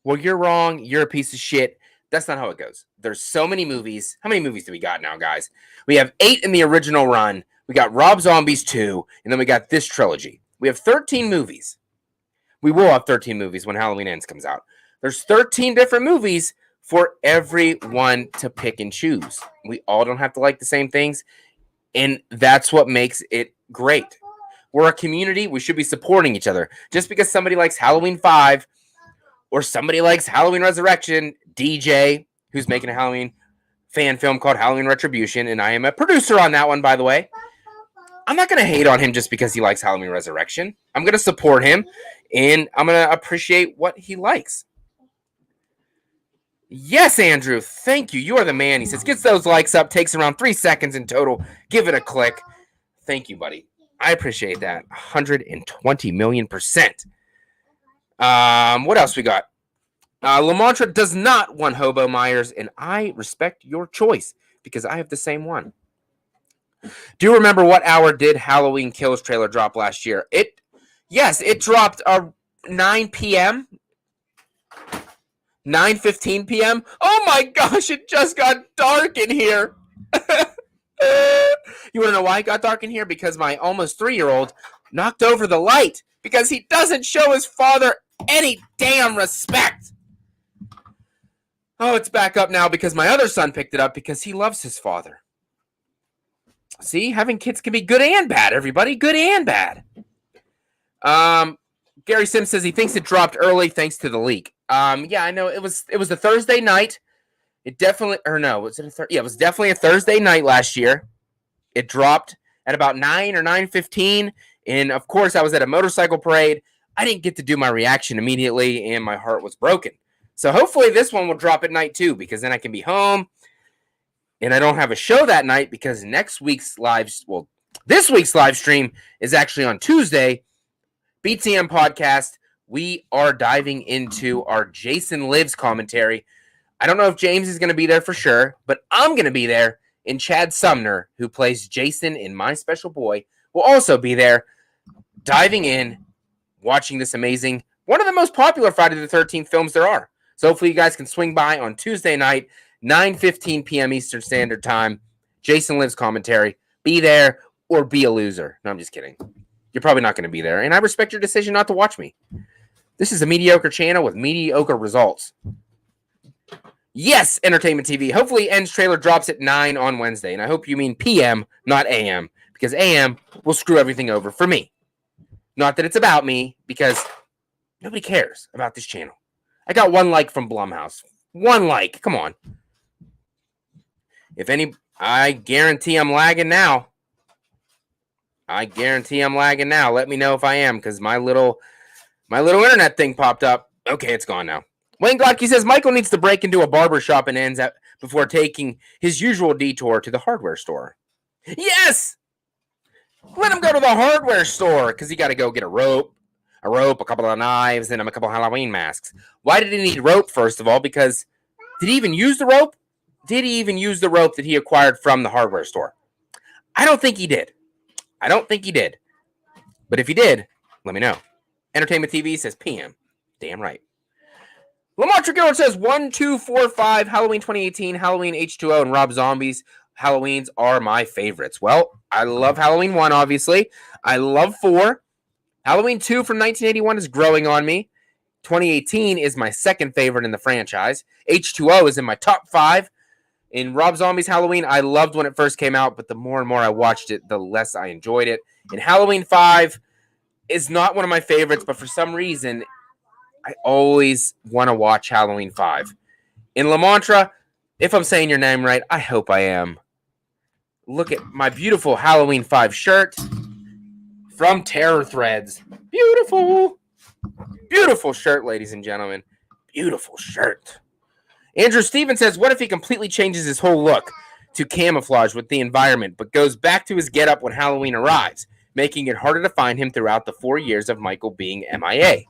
Speaker 2: Well, you're wrong. You're a piece of shit. That's not how it goes. There's so many movies. How many movies do we got now, guys? We have 8 in the original run. We got Rob Zombies 2, and then we got this trilogy. We have 13 movies. We will have 13 movies when Halloween Ends comes out. There's 13 different movies for everyone to pick and choose. We all don't have to like the same things, and that's what makes it great. We're a community. We should be supporting each other. Just because somebody likes Halloween 5 or somebody likes Halloween Resurrection, DJ, who's making a Halloween fan film called Halloween Retribution, and I am a producer on that one, by the way. I'm not going to hate on him just because he likes Halloween Resurrection. I'm going to support him, and I'm going to appreciate what he likes. Yes, Andrew, thank you. You are the man. He says, gets those likes up, takes around 3 seconds in total. Give it a click. Thank you, buddy. I appreciate that. 120 million%. What else we got? Lamontra does not want Hobo Myers, and I respect your choice because I have the same one. Do you remember what hour did Halloween Kills trailer drop last year? Yes, it dropped 9 p.m. 9:15 p.m. Oh my gosh, it just got dark in here. You want to know why it got dark in here? Because my almost 3-year-old knocked over the light because he doesn't show his father any damn respect. Oh, it's back up now because my other son picked it up because he loves his father. See, having kids can be good and bad, everybody. Good and bad. Gary Sims says he thinks it dropped early thanks to the leak. Yeah, I know it was a Thursday night. It definitely, or no, was it yeah, it was definitely a Thursday night last year. It dropped at about 9 or 9:15, and of course I was at a motorcycle parade. I didn't get to do my reaction immediately, and my heart was broken. So hopefully this one will drop at night too, because then I can be home, and I don't have a show that night because this week's live stream is actually on Tuesday. BTM podcast. We are diving into our Jason Lives commentary. I don't know if James is going to be there for sure, but I'm going to be there. And Chad Sumner, who plays Jason in My Special Boy, will also be there, diving in, watching this amazing, one of the most popular Friday the 13th films there are. So hopefully you guys can swing by on Tuesday night, 9:15 p.m. Eastern Standard Time. Jason Lives commentary. Be there or be a loser. No, I'm just kidding. You're probably not going to be there, and I respect your decision not to watch me. This is a mediocre channel with mediocre results. Yes, Entertainment TV. Hopefully, End's trailer drops at 9 on Wednesday, and I hope you mean PM, not AM, because AM will screw everything over for me. Not that it's about me, because nobody cares about this channel. I got 1 like from Blumhouse. 1 like. Come on. I guarantee I'm lagging now. Let me know if I am, because my little internet thing popped up. Okay, it's gone now. Wayne Glotke says Michael needs to break into a barber shop and ends before taking his usual detour to the hardware store. Yes! Let him go to the hardware store, because he got to go get a rope, a couple of knives, and a couple of Halloween masks. Why did he need rope, first of all? Because did he even use the rope? Did he even use the rope that he acquired from the hardware store? I don't think he did. But if he did, let me know. Entertainment TV says PM. Damn right. Lamar Trigger says 1, 2, 4, 5, Halloween 2018, Halloween H2O, and Rob Zombie's Halloweens are my favorites. Well, I love Halloween 1, obviously. I love 4. Halloween 2 from 1981 is growing on me. 2018 is my second favorite in the franchise. H2O is in my top 5. In Rob Zombie's Halloween, I loved when it first came out, but the more and more I watched it, the less I enjoyed it. And Halloween 5 is not one of my favorites, but for some reason, I always want to watch Halloween 5. In Lamantra, if I'm saying your name right, I hope I am. Look at my beautiful Halloween 5 shirt from Terror Threads. Beautiful. Beautiful shirt, ladies and gentlemen. Beautiful shirt. Andrew Stevens says, what if he completely changes his whole look to camouflage with the environment, but goes back to his getup when Halloween arrives, making it harder to find him throughout the 4 years of Michael being MIA?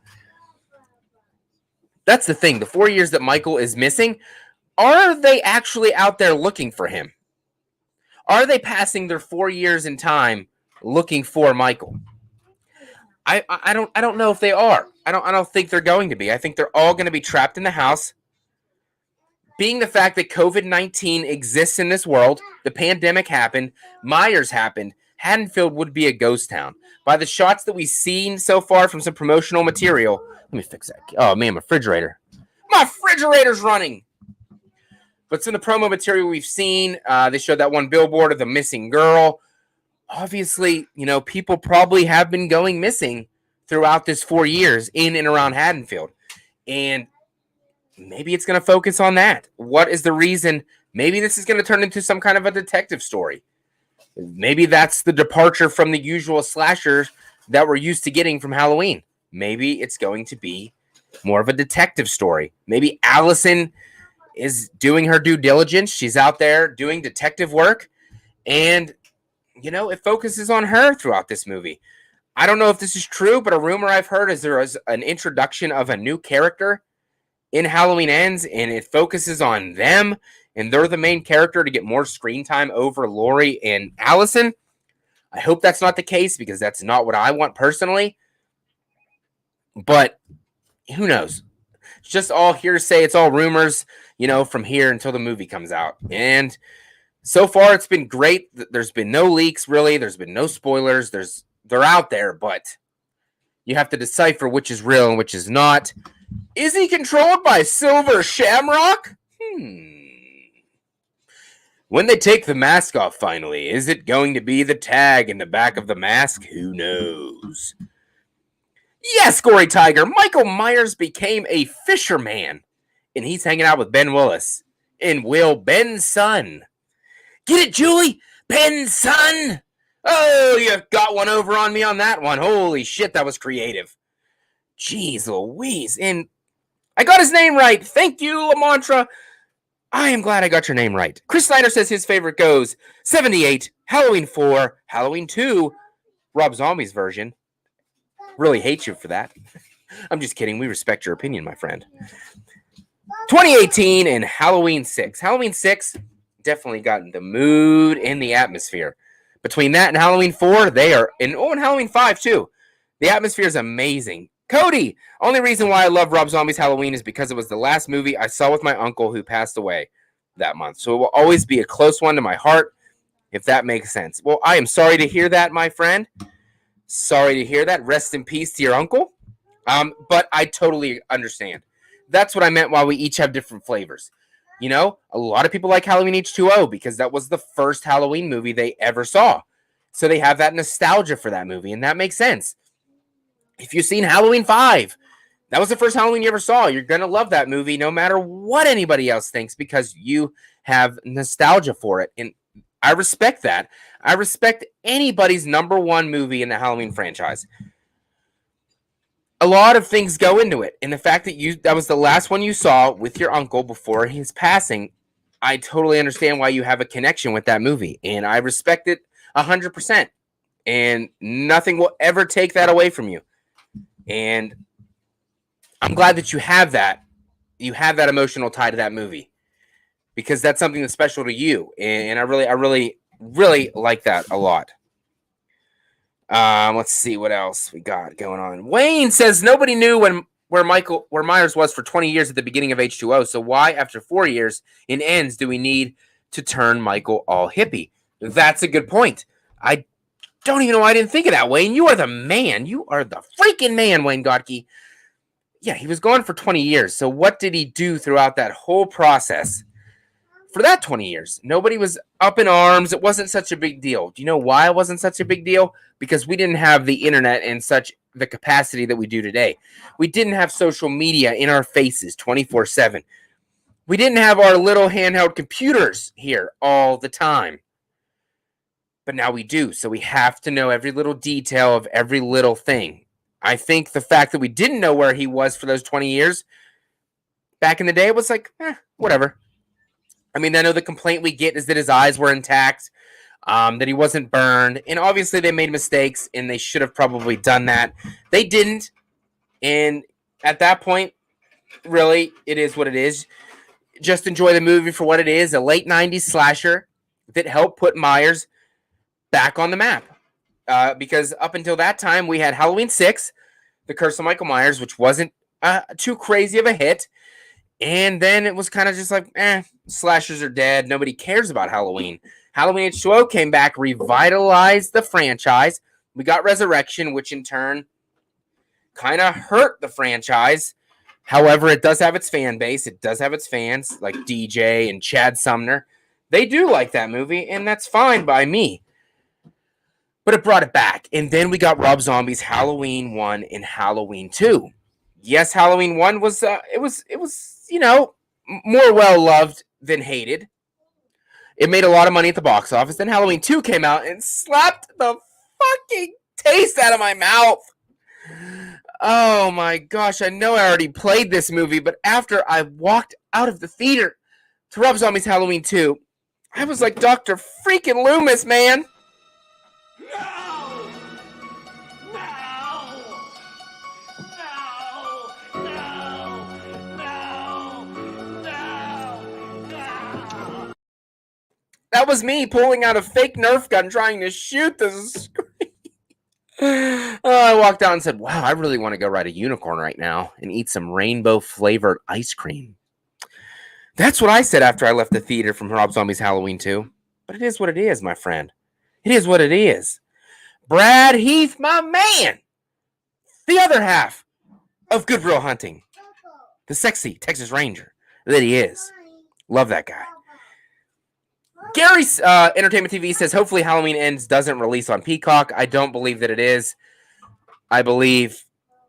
Speaker 2: That's the thing. The 4 years that Michael is missing, are they actually out there looking for him? Are they passing their 4 years in time looking for Michael? I don't know if they are. I don't think they're going to be. I think they're all going to be trapped in the house. Being the fact that COVID-19 exists in this world, the pandemic happened, Myers happened, Haddonfield would be a ghost town. By the shots that we've seen so far from some promotional material, let me fix that. Oh man, my refrigerator's running. But some of the promo material we've seen, they showed that one billboard of the missing girl. Obviously, people probably have been going missing throughout this 4 years in and around Haddonfield. And maybe it's going to focus on that. What is the reason? Maybe this is going to turn into some kind of a detective story. Maybe that's the departure from the usual slashers that we're used to getting from Halloween. Maybe it's going to be more of a detective story. Maybe Allison is doing her due diligence. She's out there doing detective work. And, it focuses on her throughout this movie. I don't know if this is true, but a rumor I've heard is there is an introduction of a new character in Halloween Ends, and it focuses on them, and they're the main character to get more screen time over Lori and Allison. I hope that's not the case, because that's not what I want personally. But who knows? It's just all hearsay. It's all rumors, from here until the movie comes out. And so far, it's been great. There's been no leaks, really. There's been no spoilers. They're out there, but you have to decipher which is real and which is not. Is he controlled by Silver Shamrock? When they take the mask off finally, is it going to be the tag in the back of the mask? Who knows? Yes, Gory Tiger. Michael Myers became a fisherman, and he's hanging out with Ben Willis and Will Ben's son. Get it, Julie? Ben's son? Oh, you got one over on me on that one. Holy shit, that was creative. Jeez Louise. And I got his name right. Thank you, Lamantra. I am glad I got your name right. Chris Snyder says his favorite goes 78, Halloween 4, Halloween 2, Rob Zombie's version. Really hate you for that. I'm just kidding. We respect your opinion, my friend. 2018 and Halloween 6. Halloween 6 definitely got the mood and the atmosphere. Between that and Halloween 4, they are, and Halloween 5 too. The atmosphere is amazing. Cody, only reason why I love Rob Zombie's Halloween is because it was the last movie I saw with my uncle who passed away that month. So it will always be a close one to my heart, if that makes sense. Well, I am sorry to hear that, my friend. Sorry to hear that. Rest in peace to your uncle. But I totally understand. That's what I meant while we each have different flavors. You know, a lot of people like Halloween H2O because that was the first Halloween movie they ever saw. So they have that nostalgia for that movie, and that makes sense. If you've seen Halloween 5, that was the first Halloween you ever saw. You're going to love that movie no matter what anybody else thinks because you have nostalgia for it. And I respect that. I respect anybody's number one movie in the Halloween franchise. A lot of things go into it. And the fact that that was the last one you saw with your uncle before his passing, I totally understand why you have a connection with that movie. And I respect it 100%. And nothing will ever take that away from you. And I'm glad that you have that. You have that emotional tie to that movie. Because that's something that's special to you. And I really like that a lot. Let's see what else we got going on. Wayne says nobody knew where Myers was for 20 years at the beginning of H2O. So why, after 4 years in Ends, do we need to turn Michael all hippie? That's a good point. I don't even know why I didn't think of that, Wayne. You are the man. You are the freaking man, Wayne Godke. Yeah, he was gone for 20 years. So what did he do throughout that whole process? For that 20 years, nobody was up in arms. It wasn't such a big deal. Do you know why it wasn't such a big deal? Because we didn't have the internet in such the capacity that we do today. We didn't have social media in our faces 24/7. We didn't have our little handheld computers here all the time. But now we do. So we have to know every little detail of every little thing. I think the fact that we didn't know where he was for those 20 years back in the day was like, whatever. I mean, I know the complaint we get is that his eyes were intact, that he wasn't burned. And obviously they made mistakes, and they should have probably done that. They didn't. And at that point, really, it is what it is. Just enjoy the movie for what it is, a late 90s slasher that helped put Myers back on the map. Because up until that time, we had Halloween 6, The Curse of Michael Myers, which wasn't too crazy of a hit. And then it was kind of just like, slashers are dead. Nobody cares about Halloween. Halloween H2O came back, revitalized the franchise. We got Resurrection, which in turn kind of hurt the franchise. However, it does have its fan base. It does have its fans like DJ and Chad Sumner. They do like that movie, and that's fine by me. But it brought it back. And then we got Rob Zombie's Halloween 1 and Halloween 2. Yes, Halloween 1 was, it was, you know, more well-loved than hated. It made a lot of money at the box office. Then Halloween 2 came out and slapped the fucking taste out of my mouth. Oh my gosh, I know I already played this movie, but after I walked out of the theater to Rob Zombie's Halloween 2, I was like Dr. freaking Loomis, man. That was me pulling out a fake Nerf gun trying to shoot the screen. I walked out and said, wow, I really want to go ride a unicorn right now and eat some rainbow-flavored ice cream. That's what I said after I left the theater from Rob Zombie's Halloween 2. But it is what it is, my friend. It is what it is. Brad Heath, my man. The other half of Good Will Hunting. The sexy Texas Ranger that he is. Love that guy. Gary's Entertainment TV says, hopefully Halloween Ends doesn't release on Peacock. I don't believe that it is. I believe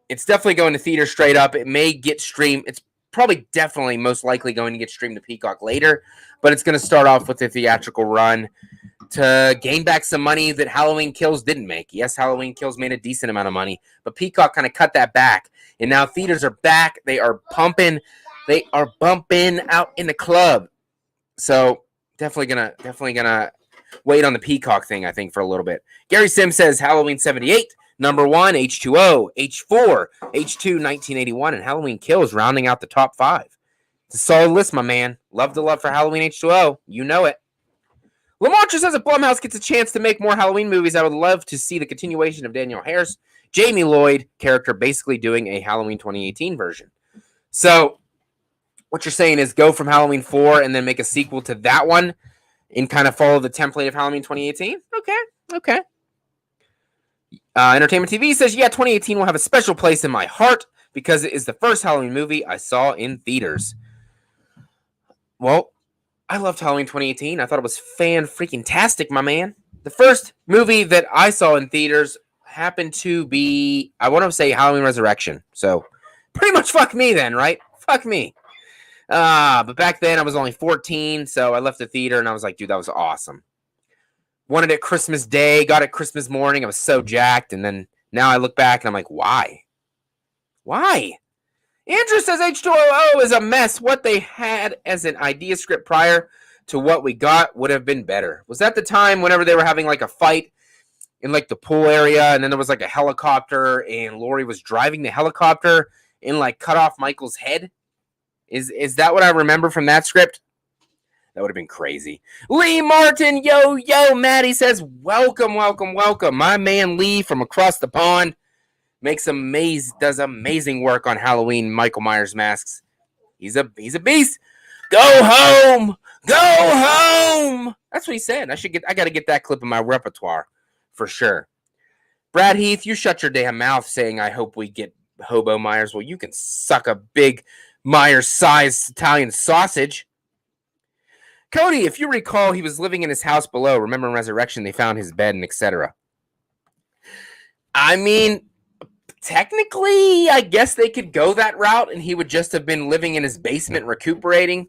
Speaker 2: It's definitely going to theater straight up. It may get streamed. It's probably definitely most likely going to get streamed to Peacock later, but it's going to start off with a theatrical run to gain back some money that Halloween Kills didn't make. Yes, Halloween Kills made a decent amount of money, but Peacock kind of cut that back. And now theaters are back. They are pumping. They are bumping out in the club. So definitely gonna wait on the Peacock thing, I think, for a little bit. Gary Sim says Halloween 78, number 1, H2O, H4, H2, 1981, and Halloween Kills rounding out the top 5. It's a solid list, my man. Love the love for Halloween H2O. You know it. Lamarcha says if Blumhouse gets a chance to make more Halloween movies, I would love to see the continuation of Danielle Harris, Jamie Lloyd character basically doing a Halloween 2018 version. So what you're saying is go from Halloween 4 and then make a sequel to that one and kind of follow the template of Halloween 2018? Okay. Entertainment TV says, yeah, 2018 will have a special place in my heart because it is the first Halloween movie I saw in theaters. Well, I loved Halloween 2018. I thought it was fan-freaking-tastic, my man. The first movie that I saw in theaters happened to be, I want to say, Halloween Resurrection. So, pretty much fuck me then, right? Fuck me. But back then, I was only 14, so I left the theater, and I was like, dude, that was awesome. Wanted it Christmas Day, got it Christmas morning. I was so jacked, and then now I look back, and I'm like, why? Why? Andrew says H2O is a mess. What they had as an idea script prior to what we got would have been better. Was that the time whenever they were having like a fight in like the pool area and then there was like a helicopter and Laurie was driving the helicopter and like cut off Michael's head? Is that what I remember from that script? That would have been crazy. Lee Martin, yo, Maddie says, welcome. My man Lee from across the pond. Does amazing work on Halloween Michael Myers masks. He's a beast. Go home. That's what he said. I got to get that clip in my repertoire for sure. Brad Heath, you shut your damn mouth saying I hope we get Hobo Myers. Well, you can suck a big Myers-sized Italian sausage. Cody, if you recall, he was living in his house below. Remember in Resurrection, they found his bed and etc. I mean, technically, I guess they could go that route and he would just have been living in his basement recuperating.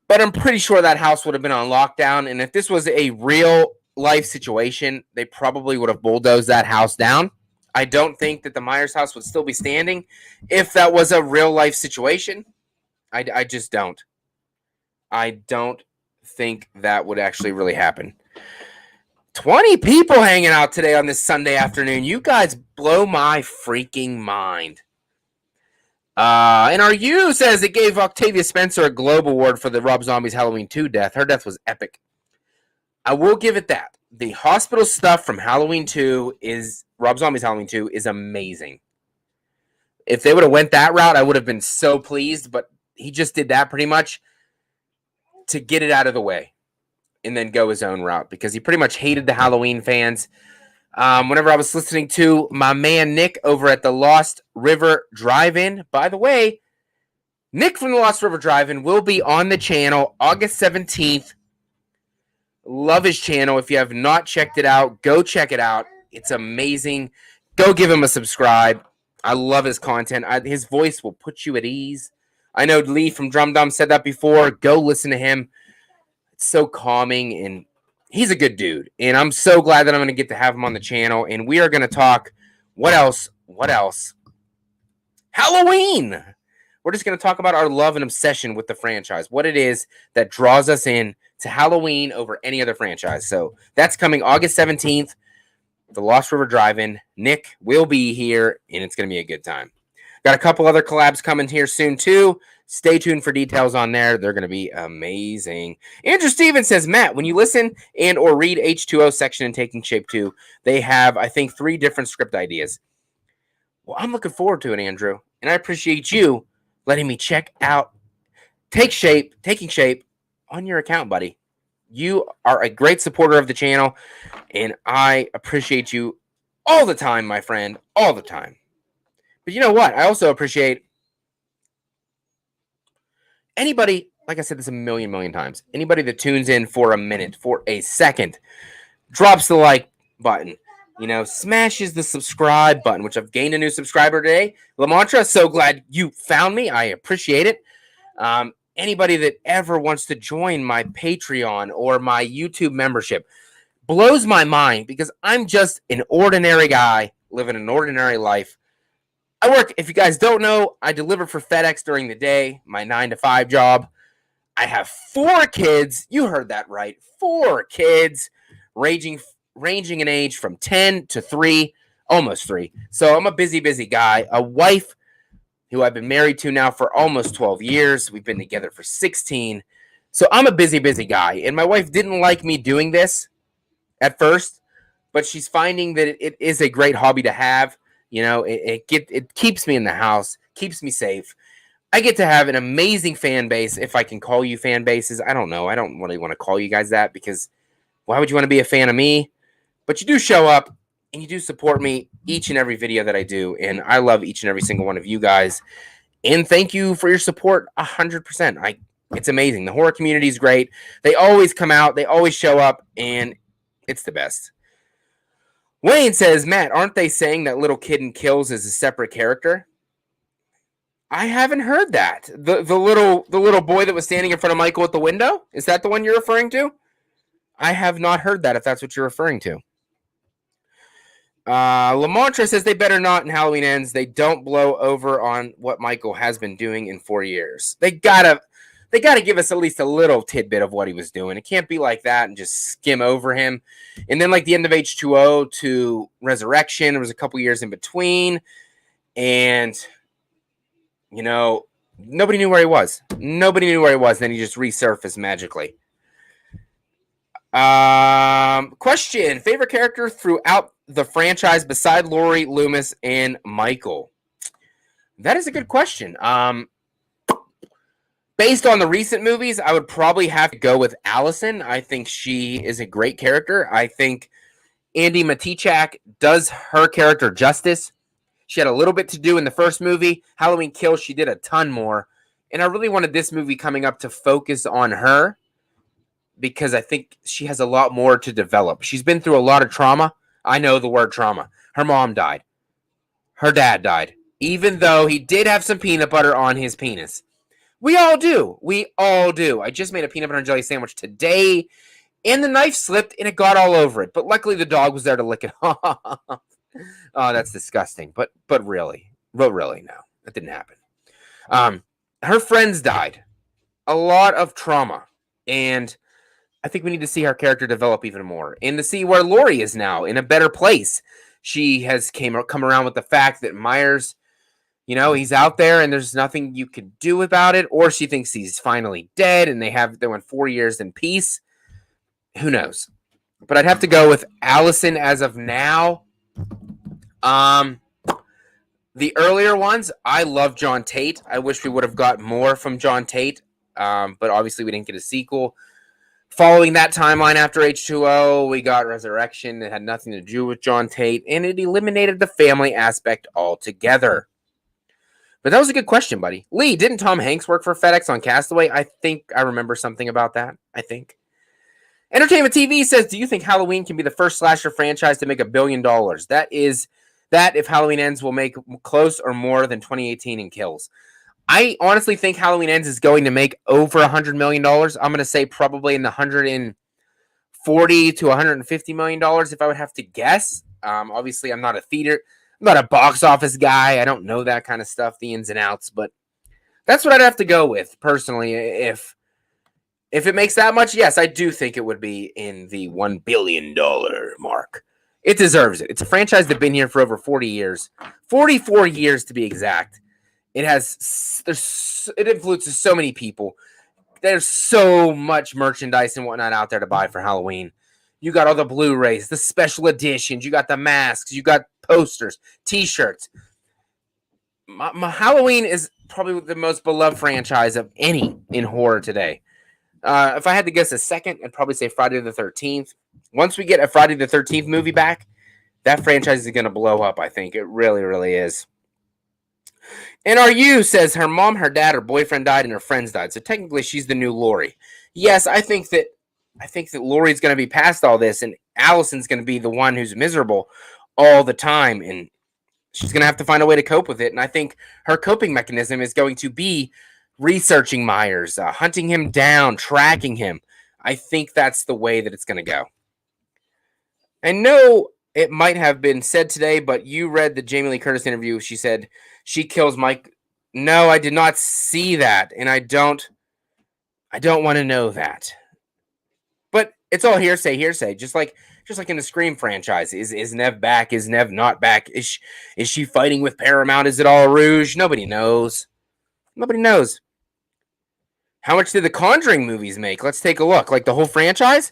Speaker 2: But I'm pretty sure that house would have been on lockdown. And if this was a real life situation, they probably would have bulldozed that house down. I don't think that the Myers house would still be standing if that was a real life situation. I just don't. I don't think that would actually really happen. 20 people hanging out today on this Sunday afternoon. You guys blow my freaking mind. And our you says it gave Octavia Spencer a Globe Award for the Rob Zombie's Halloween 2 death. Her death was epic. I will give it that. The hospital stuff from Halloween 2 is Rob Zombie's Halloween 2 is amazing. If they would have went that route, I would have been so pleased, but he just did that pretty much to get it out of the way and then go his own route because he pretty much hated the Halloween fans. Whenever I was listening to my man Nick over at the Lost River Drive-In, by the way, Nick from the Lost River Drive-In will be on the channel August 17th. Love his channel. If you have not checked it out, go check it out. It's amazing. Go give him a subscribe. I love his content. His voice will put you at ease. I know Lee from Drum Dum said that before. Go listen to him. It's so calming, and he's a good dude. And I'm so glad that I'm going to get to have him on the channel. And we are going to talk, what else? Halloween. We're just going to talk about our love and obsession with the franchise. What it is that draws us in to Halloween over any other franchise. So that's coming August 17th. The Lost River Drive-In. Nick will be here, and it's going to be a good time. Got a couple other collabs coming here soon, too. Stay tuned for details on there. They're going to be amazing. Andrew Stevens says, Matt, when you listen and or read H2O section and Taking Shape 2, they have, I think, 3 different script ideas. Well, I'm looking forward to it, Andrew. And I appreciate you letting me check out Taking Shape on your account, buddy. You are a great supporter of the channel, and I appreciate you all the time, my friend, all the time. But you know what? I also appreciate anybody, like I said this a million times, anybody that tunes in for a minute, for a second, drops the like button, smashes the subscribe button, which I've gained a new subscriber today. Lamantra, so glad you found me. I appreciate it. Anybody that ever wants to join my Patreon or my YouTube membership blows my mind because I'm just an ordinary guy living an ordinary life. I work, if you guys don't know, I deliver for FedEx during the day, my 9-to-5 job. I have 4 kids. You heard that right. 4 kids ranging in age from 10 to 3, almost 3. So I'm a busy guy. A wife who I've been married to now for almost 12 years. We've been together for 16. So I'm a busy guy. And my wife didn't like me doing this at first, but she's finding that it is a great hobby to have. It keeps me in the house, keeps me safe. I get to have an amazing fan base, if I can call you fan bases. I don't know. I don't really want to call you guys that because why would you want to be a fan of me? But you do show up and you do support me each and every video that I do. And I love each and every single one of you guys. And thank you for your support 100%. It's amazing. The horror community is great. They always come out. They always show up. And it's the best. Wayne says, Matt, aren't they saying that little kid in Kills is a separate character? I haven't heard that. The little boy that was standing in front of Michael at the window? Is that the one you're referring to? I have not heard that, if that's what you're referring to. Lamantra says they better not in Halloween Ends. They don't blow over on what Michael has been doing in 4 years. They gotta give us at least a little tidbit of what he was doing. It can't be like that and just skim over him. And then like the end of H2O to Resurrection, there was a couple years in between. And, nobody knew where he was. Then he just resurfaced magically. Question. Favorite character throughout the franchise beside Laurie, Loomis, and Michael? That is a good question. Based on the recent movies, I would probably have to go with Allison. I think she is a great character. I think Andy Matichak does her character justice. She had a little bit to do in the first movie. Halloween Kills, she did a ton more. And I really wanted this movie coming up to focus on her because I think she has a lot more to develop. She's been through a lot of trauma. I know the word trauma. Her mom died. Her dad died. Even though he did have some peanut butter on his penis. We all do. I just made a peanut butter and jelly sandwich today, and the knife slipped, and it got all over it. But luckily, the dog was there to lick it off. Oh, that's disgusting. But really, no, that didn't happen. Her friends died. A lot of trauma, and I think we need to see her character develop even more, and to see where Laurie is now in a better place. She has come around with the fact that Myers, he's out there and there's nothing you could do about it. Or she thinks he's finally dead and they went 4 years in peace. Who knows? But I'd have to go with Allison as of now. The earlier ones, I love John Tate. I wish we would have got more from John Tate. But obviously we didn't get a sequel. Following that timeline after H2O, we got Resurrection. It had nothing to do with John Tate. And it eliminated the family aspect altogether. But that was a good question, buddy. Lee, didn't Tom Hanks work for FedEx on Castaway? I think I remember something about that. I think. Entertainment TV says, do you think Halloween can be the first slasher franchise to make $1 billion? That if Halloween Ends will make close or more than 2018 in Kills. I honestly think Halloween Ends is going to make over $100 million. I'm going to say probably in the $140 to $150 million if I would have to guess. Obviously, I'm not a box office guy. I don't know that kind of stuff, the ins and outs, but that's what I'd have to go with personally. If it makes that much, yes, I do think it would be in the $1 billion mark. It deserves it. It's a franchise that's been here for over 40 years, 44 years to be exact. It influences so many people. There's so much merchandise and whatnot out there to buy for Halloween. You got all the Blu-rays, the special editions, you got the masks, you got posters, T-shirts. My Halloween is probably the most beloved franchise of any in horror today. If I had to guess a second, I'd probably say Friday the 13th. Once we get a Friday the 13th movie back, that franchise is going to blow up, I think. It really, really is. And RU says her mom, her dad, her boyfriend died, and her friends died. So technically, she's the new Laurie. Yes, I think that Laurie's going to be past all this, and Allison's going to be the one who's miserable all the time, and she's going to have to find a way to cope with it. And I think her coping mechanism is going to be researching Myers, hunting him down, tracking him. I think that's the way that it's going to go. I know it might have been said today, but you read the Jamie Lee Curtis interview. She said she kills Mike. No, I did not see that, and I don't want to know that. But it's all hearsay. Just like in the Scream franchise. Is Nev back? Is Nev not back? Is she fighting with Paramount? Is it all a rouge? Nobody knows. Nobody knows. How much did the Conjuring movies make? Let's take a look. Like the whole franchise?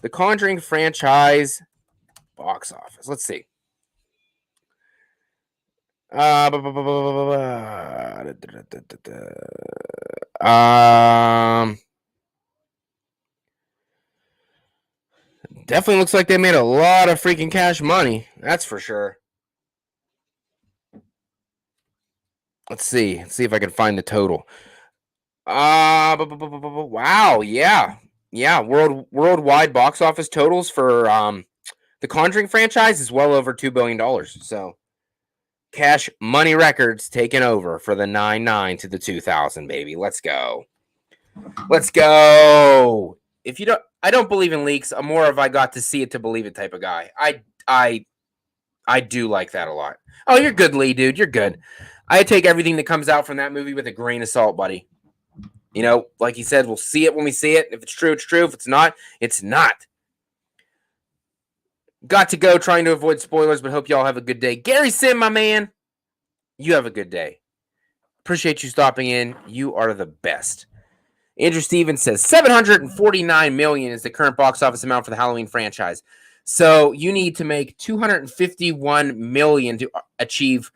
Speaker 2: The Conjuring franchise box office. Let's see. Definitely looks like they made a lot of freaking cash money. That's for sure. Let's see. Let's see if I can find the total. Wow. Yeah. Worldwide box office totals for the Conjuring franchise is well over $2 billion. So Cash Money Records taking over for the 99 to the 2000, baby. Let's go. Let's go. If you don't, I don't believe in leaks. I'm more of I got to see it to believe it type of guy. I do like that a lot. Oh, you're good, Lee, dude. You're good. I take everything that comes out from that movie with a grain of salt, buddy. You know, like he said, we'll see it when we see it. If it's true, it's true. If it's not, it's not. Got to go, trying to avoid spoilers, but hope y'all have a good day. Gary Sim, my man, you have a good day. Appreciate you stopping in. You are the best. Andrew Stevens says $749 million is the current box office amount for the Halloween franchise. So you need to make $251 million to achieve.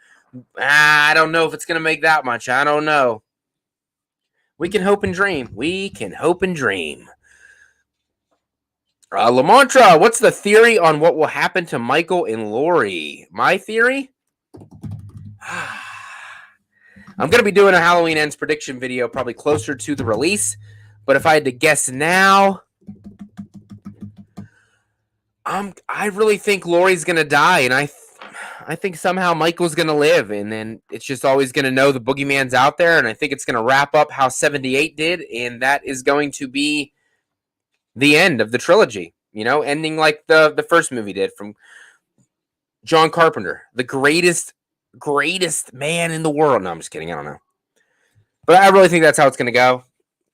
Speaker 2: I don't know if it's going to make that much. I don't know. We can hope and dream. We can hope and dream. Lamontra, what's the theory on what will happen to Michael and Lori? My theory? I'm going to be doing a Halloween Ends prediction video probably closer to the release. But if I had to guess now, I really think Lori's going to die. And I think somehow Michael's going to live. And then it's just always going to know the boogeyman's out there. And I think it's going to wrap up how 78 did. And that is going to be the end of the trilogy. You know, ending like the first movie did from John Carpenter. The greatest man in the world. No, I'm just kidding. I don't know. But I really think that's how it's going to go.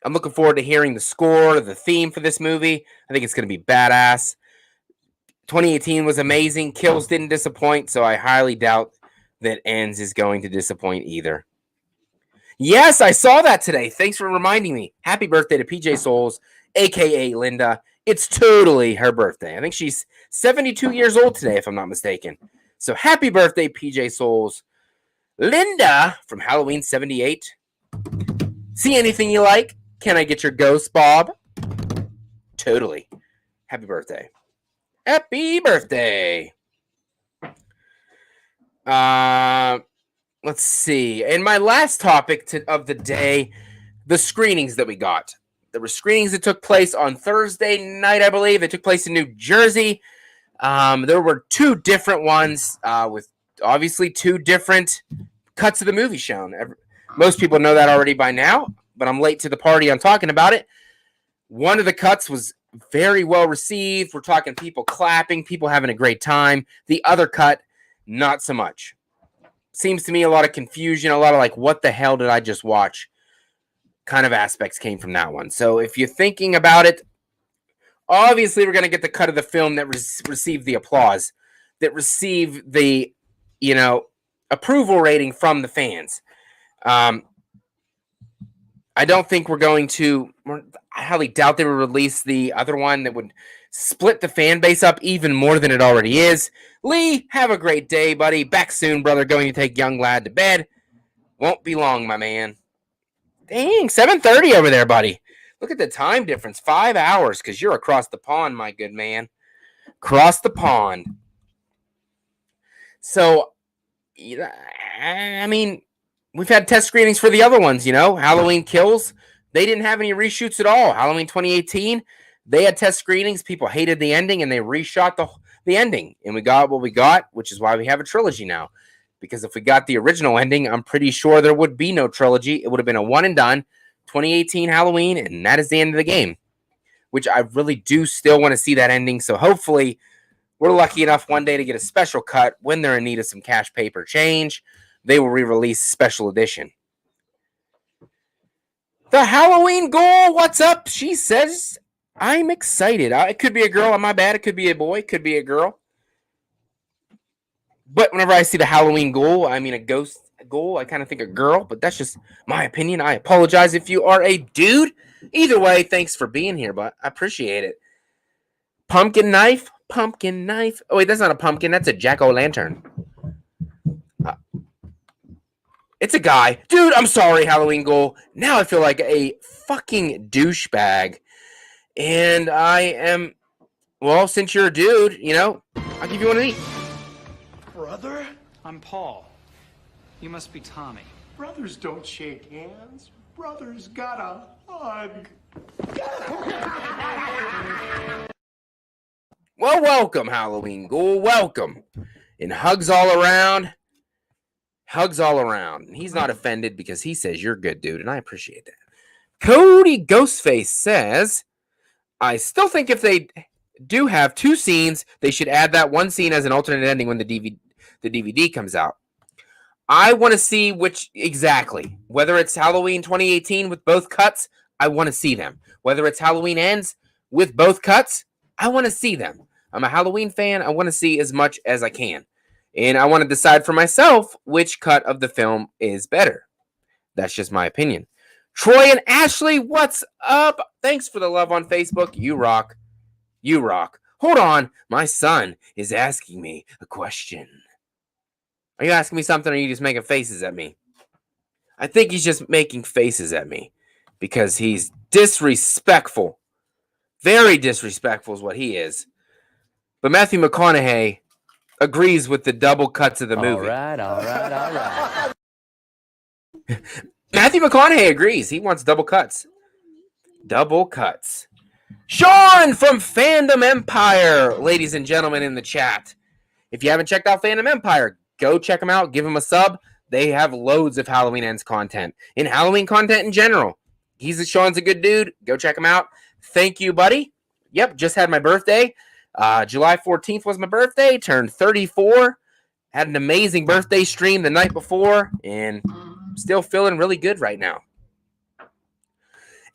Speaker 2: I'm looking forward to hearing the score, the theme for this movie. I think it's going to be badass. 2018 was amazing. Kills didn't disappoint, so I highly doubt that Ends is going to disappoint either. Yes, I saw that today. Thanks for reminding me. Happy birthday to PJ Souls, a.k.a. Linda. It's totally her birthday. I think she's 72 years old today, if I'm not mistaken. So happy birthday, PJ Souls. Linda from Halloween 78. See anything you like? Can I get your ghost, Bob? Totally. Happy birthday. Happy birthday. Let's see. And my last topic of the day, the screenings that we got. There were screenings that took place on Thursday night, I believe. They took place in New Jersey. There were two different ones with obviously two different cuts of the movie shown. Most people know that already by now, but I'm late to the party on talking about it. One of the cuts was very well received. We're talking people clapping, people having a great time. The other cut, not so much. Seems to me a lot of confusion, a lot of like, what the hell did I just watch? Kind of aspects came from that one. So if you're thinking about it, obviously we're going to get the cut of the film that received the applause, that received the, approval rating from the fans. I don't think we're going to, I highly doubt they will release the other one that would split the fan base up even more than it already is. Lee, have a great day, buddy. Back soon, brother. Going to take young lad to bed. Won't be long, my man. Dang, 7:30 over there, buddy. Look at the time difference. 5 hours because you're across the pond, my good man. Across the pond. So, I mean, we've had test screenings for the other ones, Halloween Kills. They didn't have any reshoots at all. Halloween 2018, They had test screenings. People hated the ending, and they reshot the ending. And we got what we got, which is why we have a trilogy now. Because if we got the original ending, I'm pretty sure there would be no trilogy. It would have been a one and done, 2018 Halloween, and that is the end of the game. Which I really do still want to see that ending. So hopefully we're lucky enough one day to get a special cut when they're in need of some cash paper change. They will re-release special edition. The Halloween Ghoul, what's up? She says, I'm excited. It could be a girl, my bad. It could be a boy, it could be a girl. But whenever I see the Halloween Ghoul, I mean a ghost ghoul, I kind of think a girl, but that's just my opinion. I apologize if you are a dude. Either way, thanks for being here, but I appreciate it. Pumpkin knife. Oh, wait, that's not a pumpkin. That's a jack-o'-lantern. It's a guy. Dude, I'm sorry, Halloween Ghoul. Now I feel like a fucking douchebag. And I am, well, since you're a dude, you know, I'll give you one of these.
Speaker 3: Brother?
Speaker 4: I'm Paul. You must be Tommy.
Speaker 3: Brothers don't shake hands. Brothers gotta hug.
Speaker 2: Well, welcome, Halloween Ghoul. Welcome. And hugs all around. Hugs all around. He's not offended because he says you're good, dude, and I appreciate that. Cody Ghostface says, I still think if they do have two scenes, they should add that one scene as an alternate ending when the DVD comes out. I want to see which exactly. Whether it's Halloween 2018 with both cuts, I want to see them. Whether it's Halloween Ends with both cuts, I want to see them. I'm a Halloween fan. I want to see as much as I can. And I want to decide for myself which cut of the film is better. That's just my opinion. Troy and Ashley, what's up? Thanks for the love on Facebook. You rock. You rock. Hold on. My son is asking me a question. Are you asking me something or are you just making faces at me? I think he's just making faces at me because he's disrespectful. Very disrespectful is what he is. But Matthew McConaughey agrees with the double cuts of the movie.
Speaker 5: All right.
Speaker 2: Matthew McConaughey agrees. He wants double cuts. Double cuts. Sean from Fandom Empire, ladies and gentlemen in the chat. If you haven't checked out Fandom Empire, go check them out. Give them a sub. They have loads of Halloween Ends content and Halloween content in general. Sean's a good dude. Go check him out. Thank you, buddy. Yep, just had my birthday. July 14th was my birthday. Turned 34. Had an amazing birthday stream the night before, and still feeling really good right now.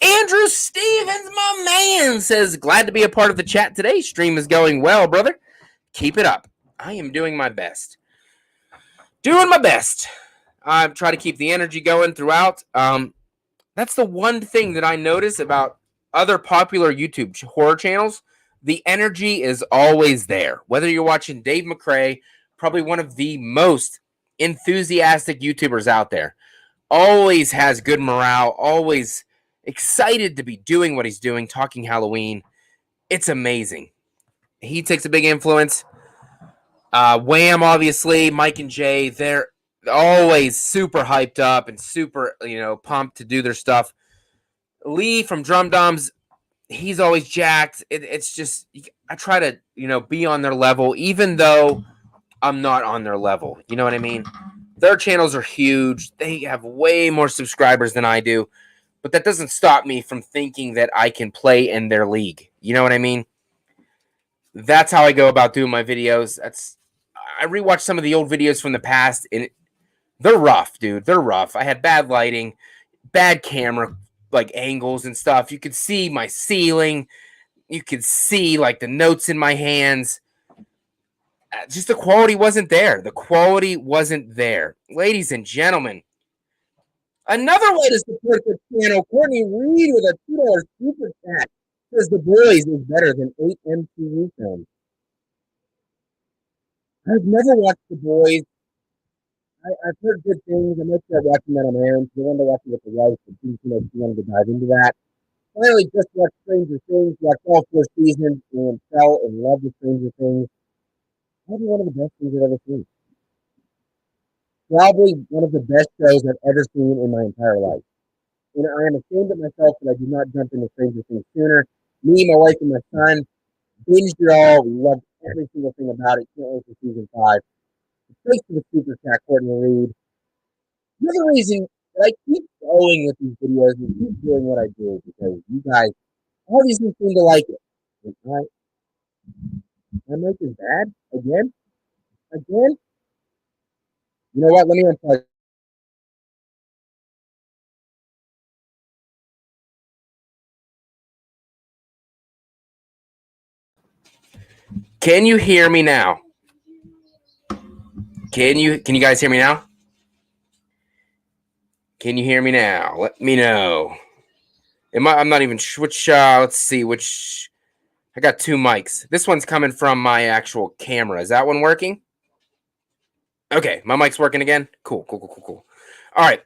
Speaker 2: Andrew Stevens, my man, says, glad to be a part of the chat today. Stream is going well, brother. Keep it up. I am doing my best. Doing my best. I try to keep the energy going throughout. That's the one thing that I notice about other popular YouTube horror channels. The energy is always there. Whether you're watching Dave McRae, probably one of the most enthusiastic YouTubers out there, always has good morale, always excited to be doing what he's doing, talking Halloween. It's amazing. He takes a big influence. Wham, obviously, Mike and Jay, they're always super hyped up and super, pumped to do their stuff. Lee from Drum Dumbs, he's always jacked. It's just, I try to, be on their level, even though I'm not on their level. You know what I mean? Their channels are huge. They have way more subscribers than I do. But that doesn't stop me from thinking that I can play in their league. You know what I mean? That's how I go about doing my videos. I rewatched some of the old videos from the past, and they're rough, dude. They're rough. I had bad lighting, bad camera, angles and stuff. You could see my ceiling. You could see, the notes in my hands. Just the quality wasn't there. The quality wasn't there. Ladies and gentlemen, another way to support the channel, Courtney Reed with a $2 super chat says The Boys is better than 8 MTV films. I've never watched The Boys. I've heard good things. I might start watching that on my own. I wanted to watch it with the wife, but she wanted to dive into that. Finally, just watched Stranger Things, watched all 4 seasons, and fell in love with Stranger Things. Probably one of the best things I've ever seen. Probably one of the best shows I've ever seen in my entire life. And I am ashamed of myself that I did not jump into Stranger Things sooner. Me, my wife, and my son binged it all. We loved every single thing about it. Can't wait for season 5. Thanks to the super chat, Courtney Reed. The other reason that I keep going with these videos and keep doing what I do because you guys obviously seem to like it. And my mic is bad again. Again. You know what? Let me unplug. Can you hear me now? Can you guys hear me now? Can you hear me now? Let me know. I'm not even sure which. Let's see which. I got 2 mics. This one's coming from my actual camera. Is that one working? Okay, my mic's working again. Cool. All right.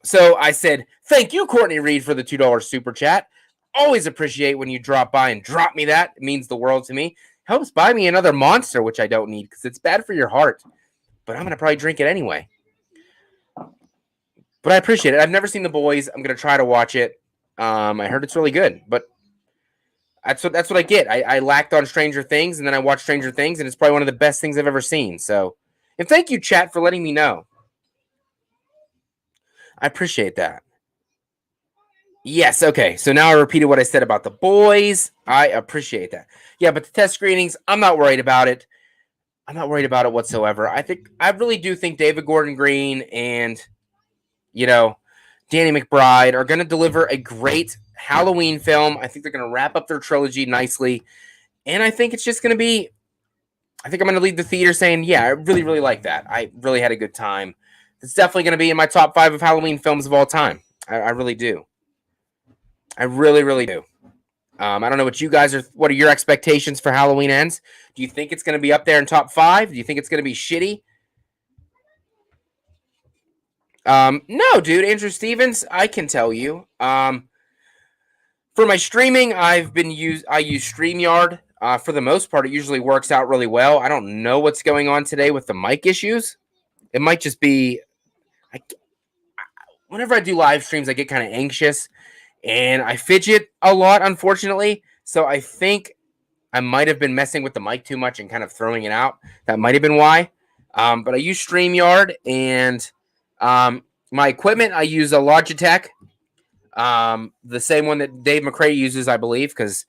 Speaker 2: So I said, thank you, Courtney Reed, for the $2 super chat. Always appreciate when you drop by and drop me that. It means the world to me. Helps buy me another Monster, which I don't need because it's bad for your heart. But I'm going to probably drink it anyway. But I appreciate it. I've never seen The Boys. I'm going to try to watch it. I heard it's really good. But that's what I get. I lacked on Stranger Things, and then I watched Stranger Things, and it's probably one of the best things I've ever seen. So, and thank you, chat, for letting me know. I appreciate that. Yes, okay. So now I repeated what I said about The Boys. I appreciate that. Yeah, but the test screenings, I'm not worried about it. I'm not worried about it whatsoever. I really do think David Gordon Green and, Danny McBride are going to deliver a great Halloween film. I think they're going to wrap up their trilogy nicely. And I think it's just going to be, I think I'm going to leave the theater saying, yeah, I really, really like that. I really had a good time. It's definitely going to be in my top 5 of Halloween films of all time. I really do. I really, really do. I don't know what are your expectations for Halloween Ends? Do you think it's going to be up there in top 5? Do you think it's going to be shitty? No, dude, Andrew Stevens, I can tell you. For my streaming, I use StreamYard. For the most part, it usually works out really well. I don't know what's going on today with the mic issues. It might just be, whenever I do live streams, I get kind of anxious and I fidget a lot, unfortunately. So I think I might have been messing with the mic too much and kind of throwing it out. That might have been why. But I use StreamYard, and my equipment, I use a Logitech, the same one that Dave McCrae uses, I believe, because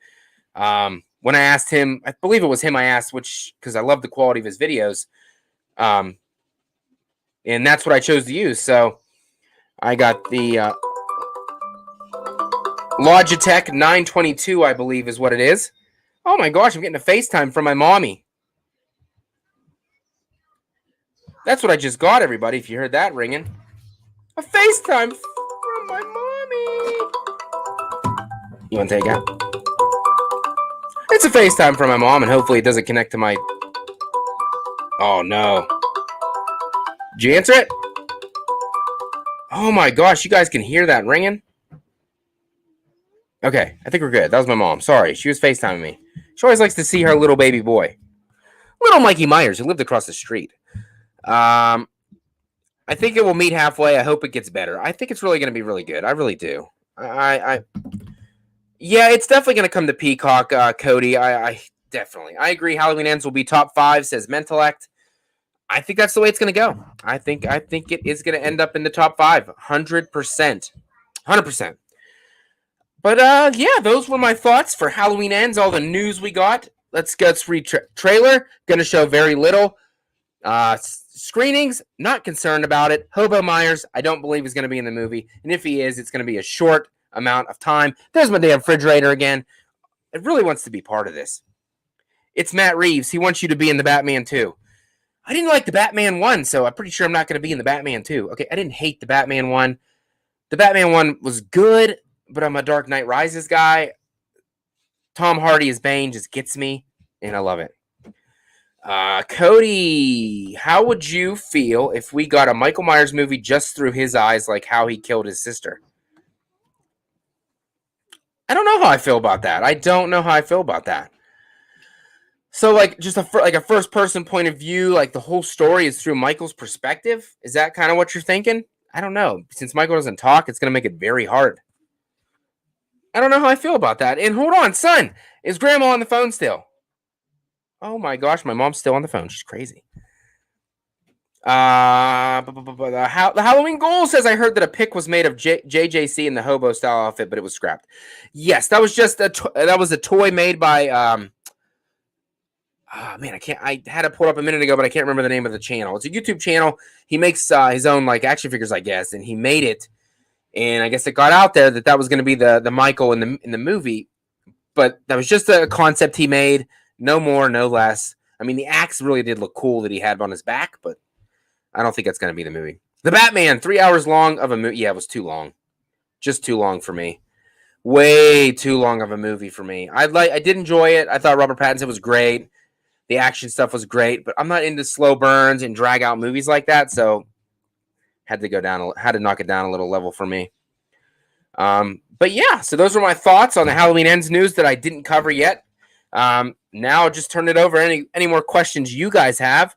Speaker 2: when I asked him, I believe it was him I asked, because I love the quality of his videos, and that's what I chose to use. So I got the Logitech 922, I believe is what it is. Oh my gosh, I'm getting a FaceTime from my mommy. That's what I just got, everybody, if you heard that ringing. A FaceTime from my mommy. You want to take it? It's a FaceTime from my mom, and hopefully it doesn't connect to my... Oh, no. Did you answer it? Oh my gosh, you guys can hear that ringing? Okay, I think we're good. That was my mom. Sorry, she was FaceTiming me. She always likes to see her little baby boy. Little Mikey Myers, who lived across the street. I think it will meet halfway. I hope it gets better. I think it's really going to be really good. I really do. Yeah, it's definitely going to come to Peacock, Cody. I definitely. I agree. Halloween Ends will be top 5, says Mentalect. I think that's the way it's going to go. I think it is going to end up in the top 5, 100%. 100%. But yeah, those were my thoughts for Halloween Ends, all the news we got. Let's go read trailer. Going to show very little. Screenings, not concerned about it. Hobo Myers, I don't believe is going to be in the movie. And if he is, it's going to be a short amount of time. There's my damn refrigerator again. It really wants to be part of this. It's Matt Reeves. He wants you to be in the Batman 2. I didn't like the Batman 1, so I'm pretty sure I'm not going to be in the Batman 2. Okay, I didn't hate the Batman 1. The Batman 1 was good, but I'm a Dark Knight Rises guy. Tom Hardy as Bane just gets me, and I love it. Cody, how would you feel if we got a Michael Myers movie just through his eyes, like how he killed his sister? I don't know how I feel about that. So, like, just a first-person point of view, like the whole story is through Michael's perspective? Is that kind of what you're thinking? I don't know. Since Michael doesn't talk, it's going to make it very hard. I don't know how I feel about that. And hold on, son, is Grandma on the phone still? Oh my gosh, my mom's still on the phone. She's crazy. The Halloween Goal says I heard that a pic was made of JJC in the hobo style outfit, but it was scrapped. Yes, that was just a toy made by oh man, I had it pulled up a minute ago, but I can't remember the name of the channel. It's a YouTube channel. He makes his own like action figures, I guess, and he made it. And I guess it got out there that was going to be the Michael in the movie, but that was just a concept he made, no more, no less. I mean, the axe really did look cool that he had on his back, but I don't think that's going to be the movie. The Batman, 3 hours long of a movie. Yeah, it was too long. Just too long for me. Way too long of a movie for me. I did enjoy it. I thought Robert Pattinson was great. The action stuff was great, but I'm not into slow burns and drag out movies like that, so had to knock it down a little level for me. But yeah, so those were my thoughts on the Halloween Ends news that I didn't cover yet. Now I'll just turn it over. Any more questions you guys have,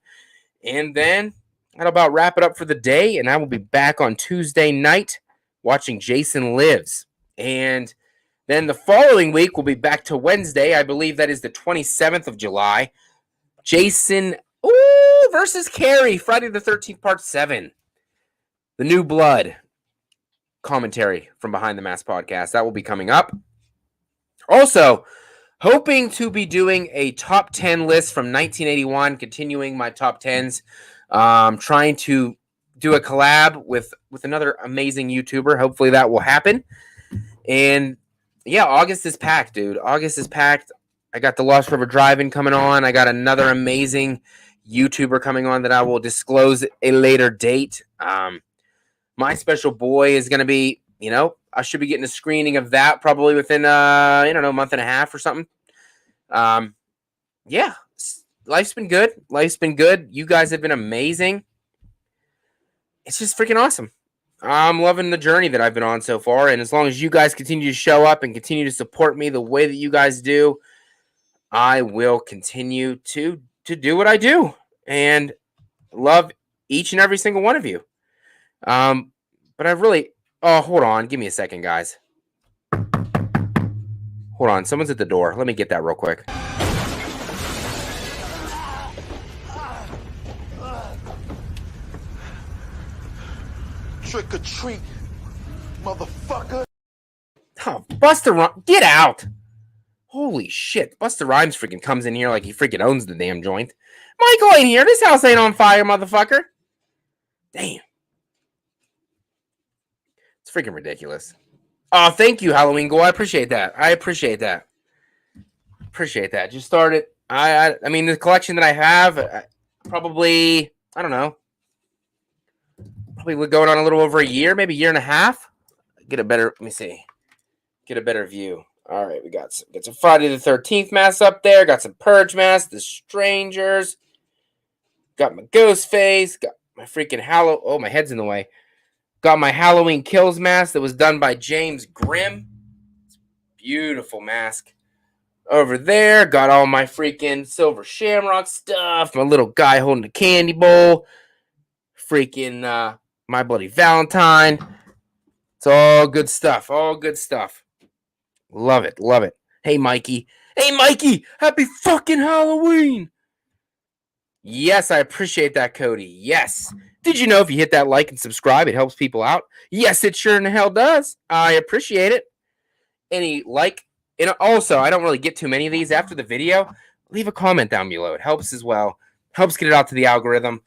Speaker 2: and then that'll about wrap it up for the day, and I will be back on Tuesday night watching Jason Lives. And then the following week, we'll be back to Wednesday. I believe that is the 27th of July. Jason versus Carrie, Friday the 13th, Part 7. The New Blood commentary from Behind the Mask podcast. That will be coming up. Also, hoping to be doing a top 10 list from 1981, continuing my top 10s. Trying to do a collab with another amazing YouTuber. Hopefully that will happen. And yeah, August is packed, dude. August is packed. I got the Lost River Drive-In coming on. I got another amazing YouTuber coming on that I will disclose a later date. My Special Boy is going to be, I should be getting a screening of that probably within, a month and a half or something. Yeah, life's been good. Life's been good. You guys have been amazing. It's just freaking awesome. I'm loving the journey that I've been on so far. And as long as you guys continue to show up and continue to support me the way that you guys do, I will continue to do what I do and love each and every single one of you. But I really, hold on. Give me a second, guys. Hold on. Someone's at the door. Let me get that real quick.
Speaker 3: Trick or treat, motherfucker.
Speaker 2: Oh, Busta Rhymes, get out. Holy shit. Busta Rhymes freaking comes in here like he freaking owns the damn joint. Michael ain't here. This house ain't on fire, motherfucker. Damn. It's freaking ridiculous. Oh, thank you, Halloween Go. I appreciate that. Just started. I mean, the collection that I have, probably, I don't know. Probably going on a little over a year, maybe a year and a half. Let me see. Get a better view. All right, we got some Friday the 13th masks up there. Got some Purge masks, The Strangers. Got my Ghost Face. Got my freaking oh, my head's in the way. Got my Halloween Kills mask that was done by James Grimm. Beautiful mask. Over there, got all my freaking Silver Shamrock stuff. My little guy holding a candy bowl. Freaking My Bloody Valentine. It's all good stuff. Love it. Hey, Mikey. Happy fucking Halloween. Yes, I appreciate that, Cody. Yes. Did you know if you hit that like and subscribe, it helps people out? Yes, it sure in the hell does. I appreciate it. Any like, and also, I don't really get too many of these after the video. Leave a comment down below. It helps as well. Helps get it out to the algorithm.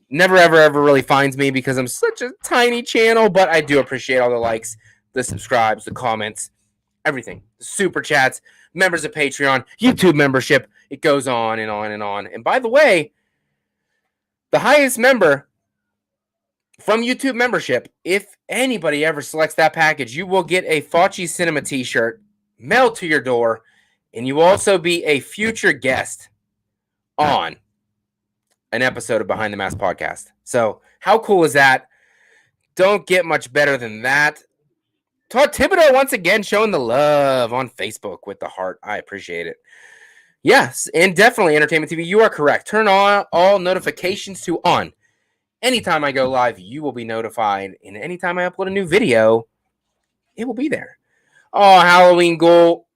Speaker 2: Never, ever really finds me because I'm such a tiny channel, but I do appreciate all the likes, the subscribes, the comments, everything. The super chats, members of Patreon, YouTube membership. It goes on and on and on. And by the way, the highest member from YouTube membership, if anybody ever selects that package, you will get a Faccis Cinema t-shirt mailed to your door, and you will also be a future guest on an episode of Behind the Mask podcast. So how cool is that? Don't get much better than that. Todd Thibodeau once again showing the love on Facebook with the heart. I appreciate it. Yes, and definitely Entertainment TV. You are correct. Turn on all notifications to on. Anytime I go live, you will be notified. And anytime I upload a new video, it will be there. Oh, Halloween Ghoul.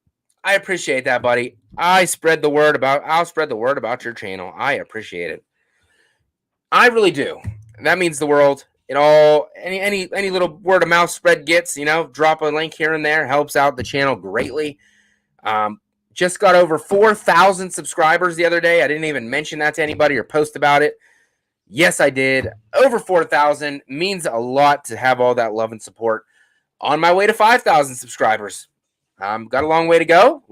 Speaker 2: I appreciate that, buddy. I'll spread the word about your channel. I appreciate it. I really do. That means the world. Any little word of mouth spread gets, drop a link here and there, helps out the channel greatly. Just got over 4,000 subscribers the other day. I didn't even mention that to anybody or post about it. Yes, I did. Over 4,000 means a lot to have all that love and support. On my way to 5,000 subscribers. Got a long way to go.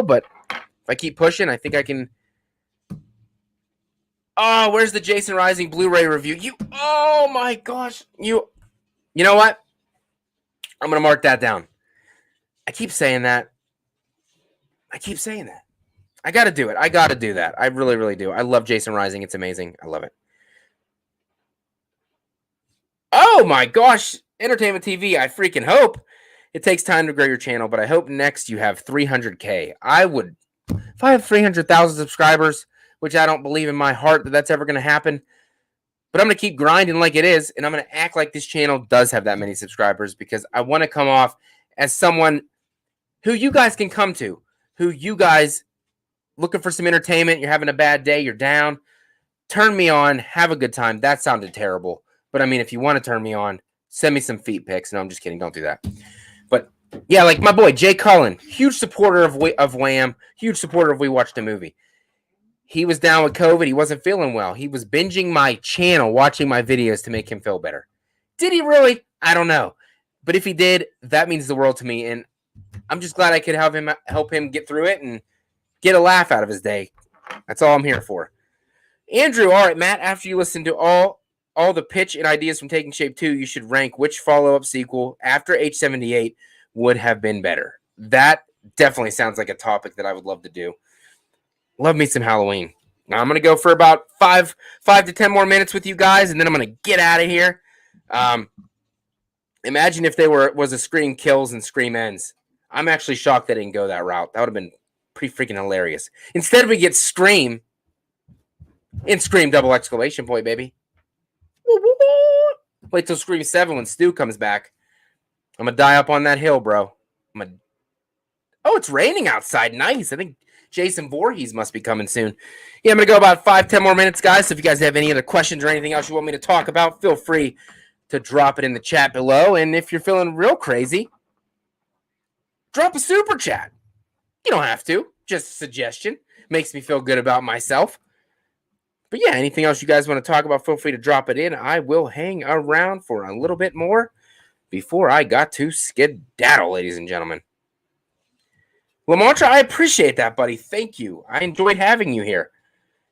Speaker 2: But if I keep pushing, I think I can. Oh, where's the Jason Rising Blu-ray review? Oh my gosh. You know what? I'm going to mark that down. I keep saying that. I got to do it. I got to do that. I really, really do. I love Jason Rising. It's amazing. I love it. Oh my gosh. Entertainment TV. I freaking hope. It takes time to grow your channel, but I hope next you have 300K. If I have 300,000 subscribers, which I don't believe in my heart that that's ever going to happen, but I'm going to keep grinding like it is, and I'm going to act like this channel does have that many subscribers because I want to come off as someone who you guys can come to, who you guys looking for some entertainment, you're having a bad day, you're down, turn me on, have a good time. That sounded terrible, but I mean, if you want to turn me on, send me some feet pics. No, I'm just kidding. Don't do that. But yeah, like my boy Jay Cullen, huge supporter of Wham, huge supporter of We Watched a Movie. He was down with COVID. He wasn't feeling well. He was binging my channel, watching my videos to make him feel better. Did he really? I don't know. But if he did, that means the world to me. And I'm just glad I could help him get through it and get a laugh out of his day. That's all I'm here for. Andrew, all right, Matt, after you listen to all the pitch and ideas from Taking Shape 2, you should rank which follow-up sequel after H78 would have been better. That definitely sounds like a topic that I would love to do. Love me some Halloween. Now I'm going to go for about 5 to 10 more minutes with you guys, and then I'm going to get out of here. Imagine if was a Scream Kills and Scream Ends. I'm actually shocked they didn't go that route. That would have been pretty freaking hilarious. Instead, we get Scream in Scream ! Baby. Wait till Scream 7 when Stu comes back. I'm going to die up on that hill, bro. Oh, it's raining outside. Nice. I think Jason Voorhees must be coming soon. Yeah, I'm going to go about 5-10 more minutes, guys. So if you guys have any other questions or anything else you want me to talk about, feel free to drop it in the chat below. And if you're feeling real crazy, drop a super chat. You don't have to. Just a suggestion. Makes me feel good about myself. But yeah, anything else you guys want to talk about, feel free to drop it in. I will hang around for a little bit more before I got to skedaddle, ladies and gentlemen. Lamontra, I appreciate that, buddy. Thank you. I enjoyed having you here.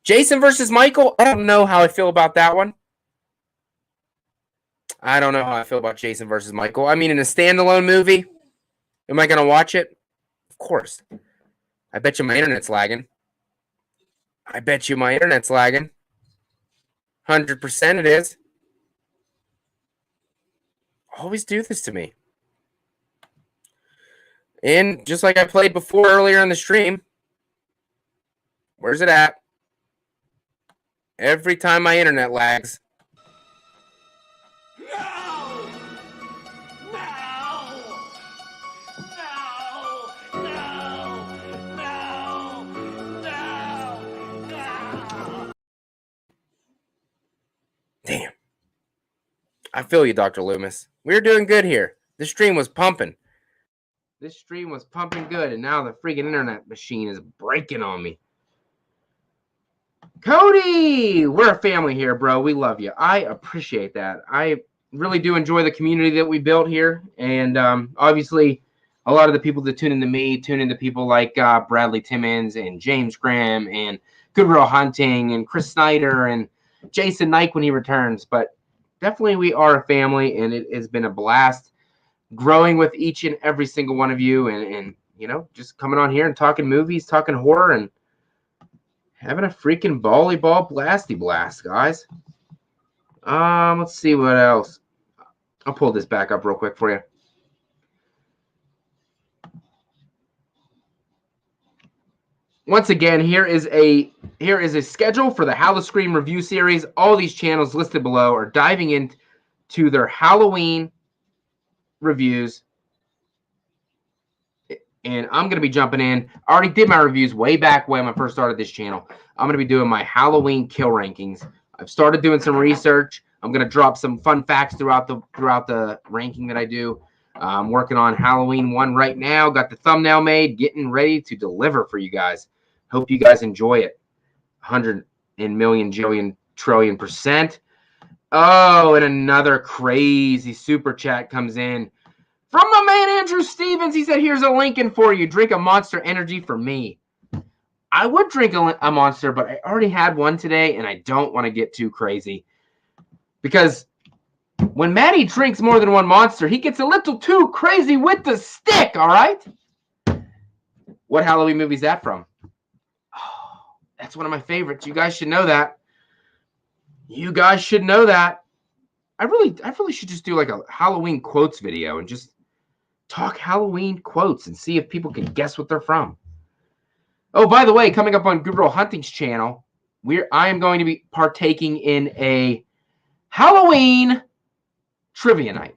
Speaker 2: Jason versus Michael, I don't know how I feel about that one. I don't know how I feel about Jason versus Michael. I mean, in a standalone movie, am I going to watch it? Of course. I bet you my internet's lagging. 100% it is. Always do this to me. And just like I played before earlier in the stream, where's it at? Every time my internet lags.
Speaker 3: No!
Speaker 2: Damn. I feel you, Dr. Loomis. We're doing good here. This stream was pumping. Good, and now the freaking internet machine is breaking on me. Cody! We're a family here, bro. We love you. I appreciate that. I really do enjoy the community that we built here. And obviously, a lot of the people that tune into me tune into people like Bradley Timmons and James Graham and Goodwill Hunting and Chris Snyder and Jason Knight when he returns. But definitely we are a family, and it has been a blast growing with each and every single one of you, and you know, just coming on here and talking movies, talking horror, and having a freaking volleyball blasty blast, guys. Let's see what else. I'll pull this back up real quick for you. Once again, here is a schedule for the Halloween review series. All these channels listed below are diving into their Halloween reviews And I'm going to be jumping in. I already did my reviews way back when I first started this channel. I'm going to be doing my Halloween kill rankings. I've started doing some research. I'm going to drop some fun facts throughout the ranking that I do. I'm working on Halloween 1 right now. Got the thumbnail made, getting ready to deliver for you guys. Hope you guys enjoy it. 100 million, jillion, trillion %. Oh, and another crazy super chat comes in from my man Andrew Stevens. He said, here's a Lincoln for you. Drink a Monster Energy for me. I would drink a Monster, but I already had one today, and I don't want to get too crazy. Because when Maddie drinks more than one Monster, he gets a little too crazy with the stick, all right? What Halloween movie is that from? Oh, that's one of my favorites. You guys should know that. You guys should know that. I really should just do like a Halloween quotes video and just talk Halloween quotes and see if people can guess what they're from. Oh, by the way, coming up on Good Girl Hunting's channel, I am going to be partaking in a Halloween trivia night,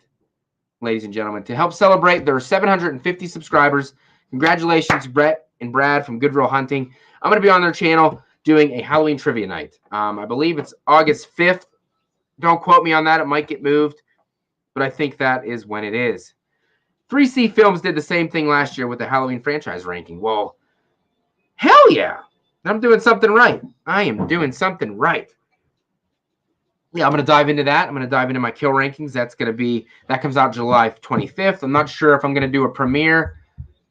Speaker 2: ladies and gentlemen, to help celebrate their 750 subscribers. Congratulations, Brett and Brad from Good Girl Hunting. I'm going to be on their channel doing a Halloween trivia night. I believe it's August 5th. Don't quote me on that. It might get moved, but I think that is when it is. 3C Films did the same thing last year with the Halloween franchise ranking. Well, hell yeah. I'm doing something right. I am doing something right. Yeah, I'm going to dive into that. I'm going to dive into my kill rankings. That comes out July 25th. I'm not sure if I'm going to do a premiere.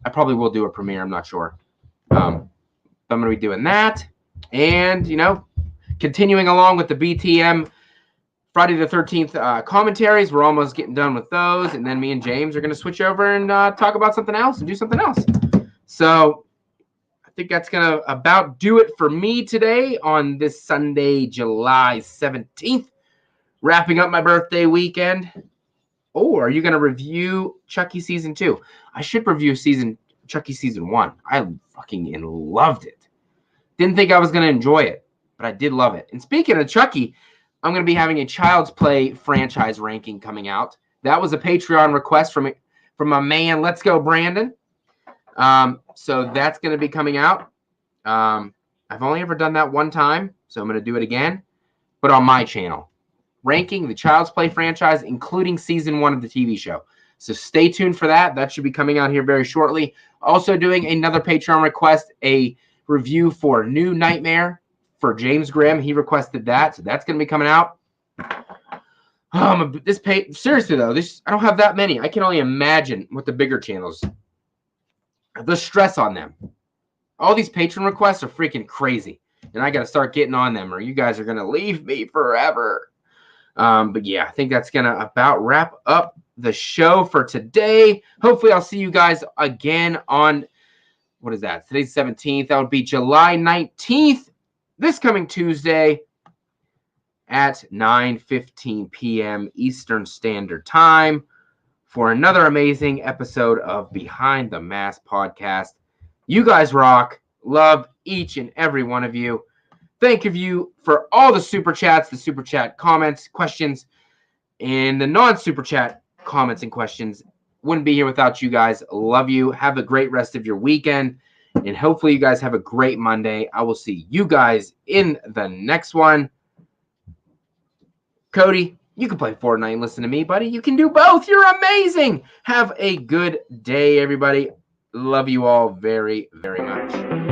Speaker 2: I probably will do a premiere. I'm not sure. But I'm going to be doing that. And, continuing along with the BTM Friday the 13th commentaries. We're almost getting done with those. And then me and James are going to switch over and talk about something else and do something else. So I think that's going to about do it for me today on this Sunday, July 17th. Wrapping up my birthday weekend. Oh, are you going to review Chucky Season 2? I should review Chucky Season 1. I fucking loved it. Didn't think I was going to enjoy it, but I did love it. And speaking of Chucky, I'm going to be having a Child's Play franchise ranking coming out. That was a Patreon request from my man, Let's Go Brandon. So that's going to be coming out. I've only ever done that one time, so I'm going to do it again, but on my channel. Ranking the Child's Play franchise, including Season 1 of the TV show. So stay tuned for that. That should be coming out here very shortly. Also doing another Patreon request, a review for New Nightmare for James Grimm. He requested that, so that's going to be coming out. Seriously though, I don't have that many. I can only imagine what the bigger channels, the stress on them. All these patron requests are freaking crazy, and I got to start getting on them, or you guys are going to leave me forever. But yeah, I think that's going to about wrap up the show for today. Hopefully I'll see you guys again on, what is that? Today's 17th. That would be July 19th, this coming Tuesday at 9:15 p.m. Eastern Standard Time for another amazing episode of Behind the Mask Podcast. You guys rock. Love each and every one of you. Thank you for all the super chats, the super chat comments, questions, and the non-super chat comments and questions. Wouldn't be here without you guys. Love you. Have a great rest of your weekend, and hopefully you guys have a great Monday. I will see you guys in the next one. Cody, you can play Fortnite and listen to me, buddy. You can do both. You're amazing. Have a good day, everybody. Love you all very, very much.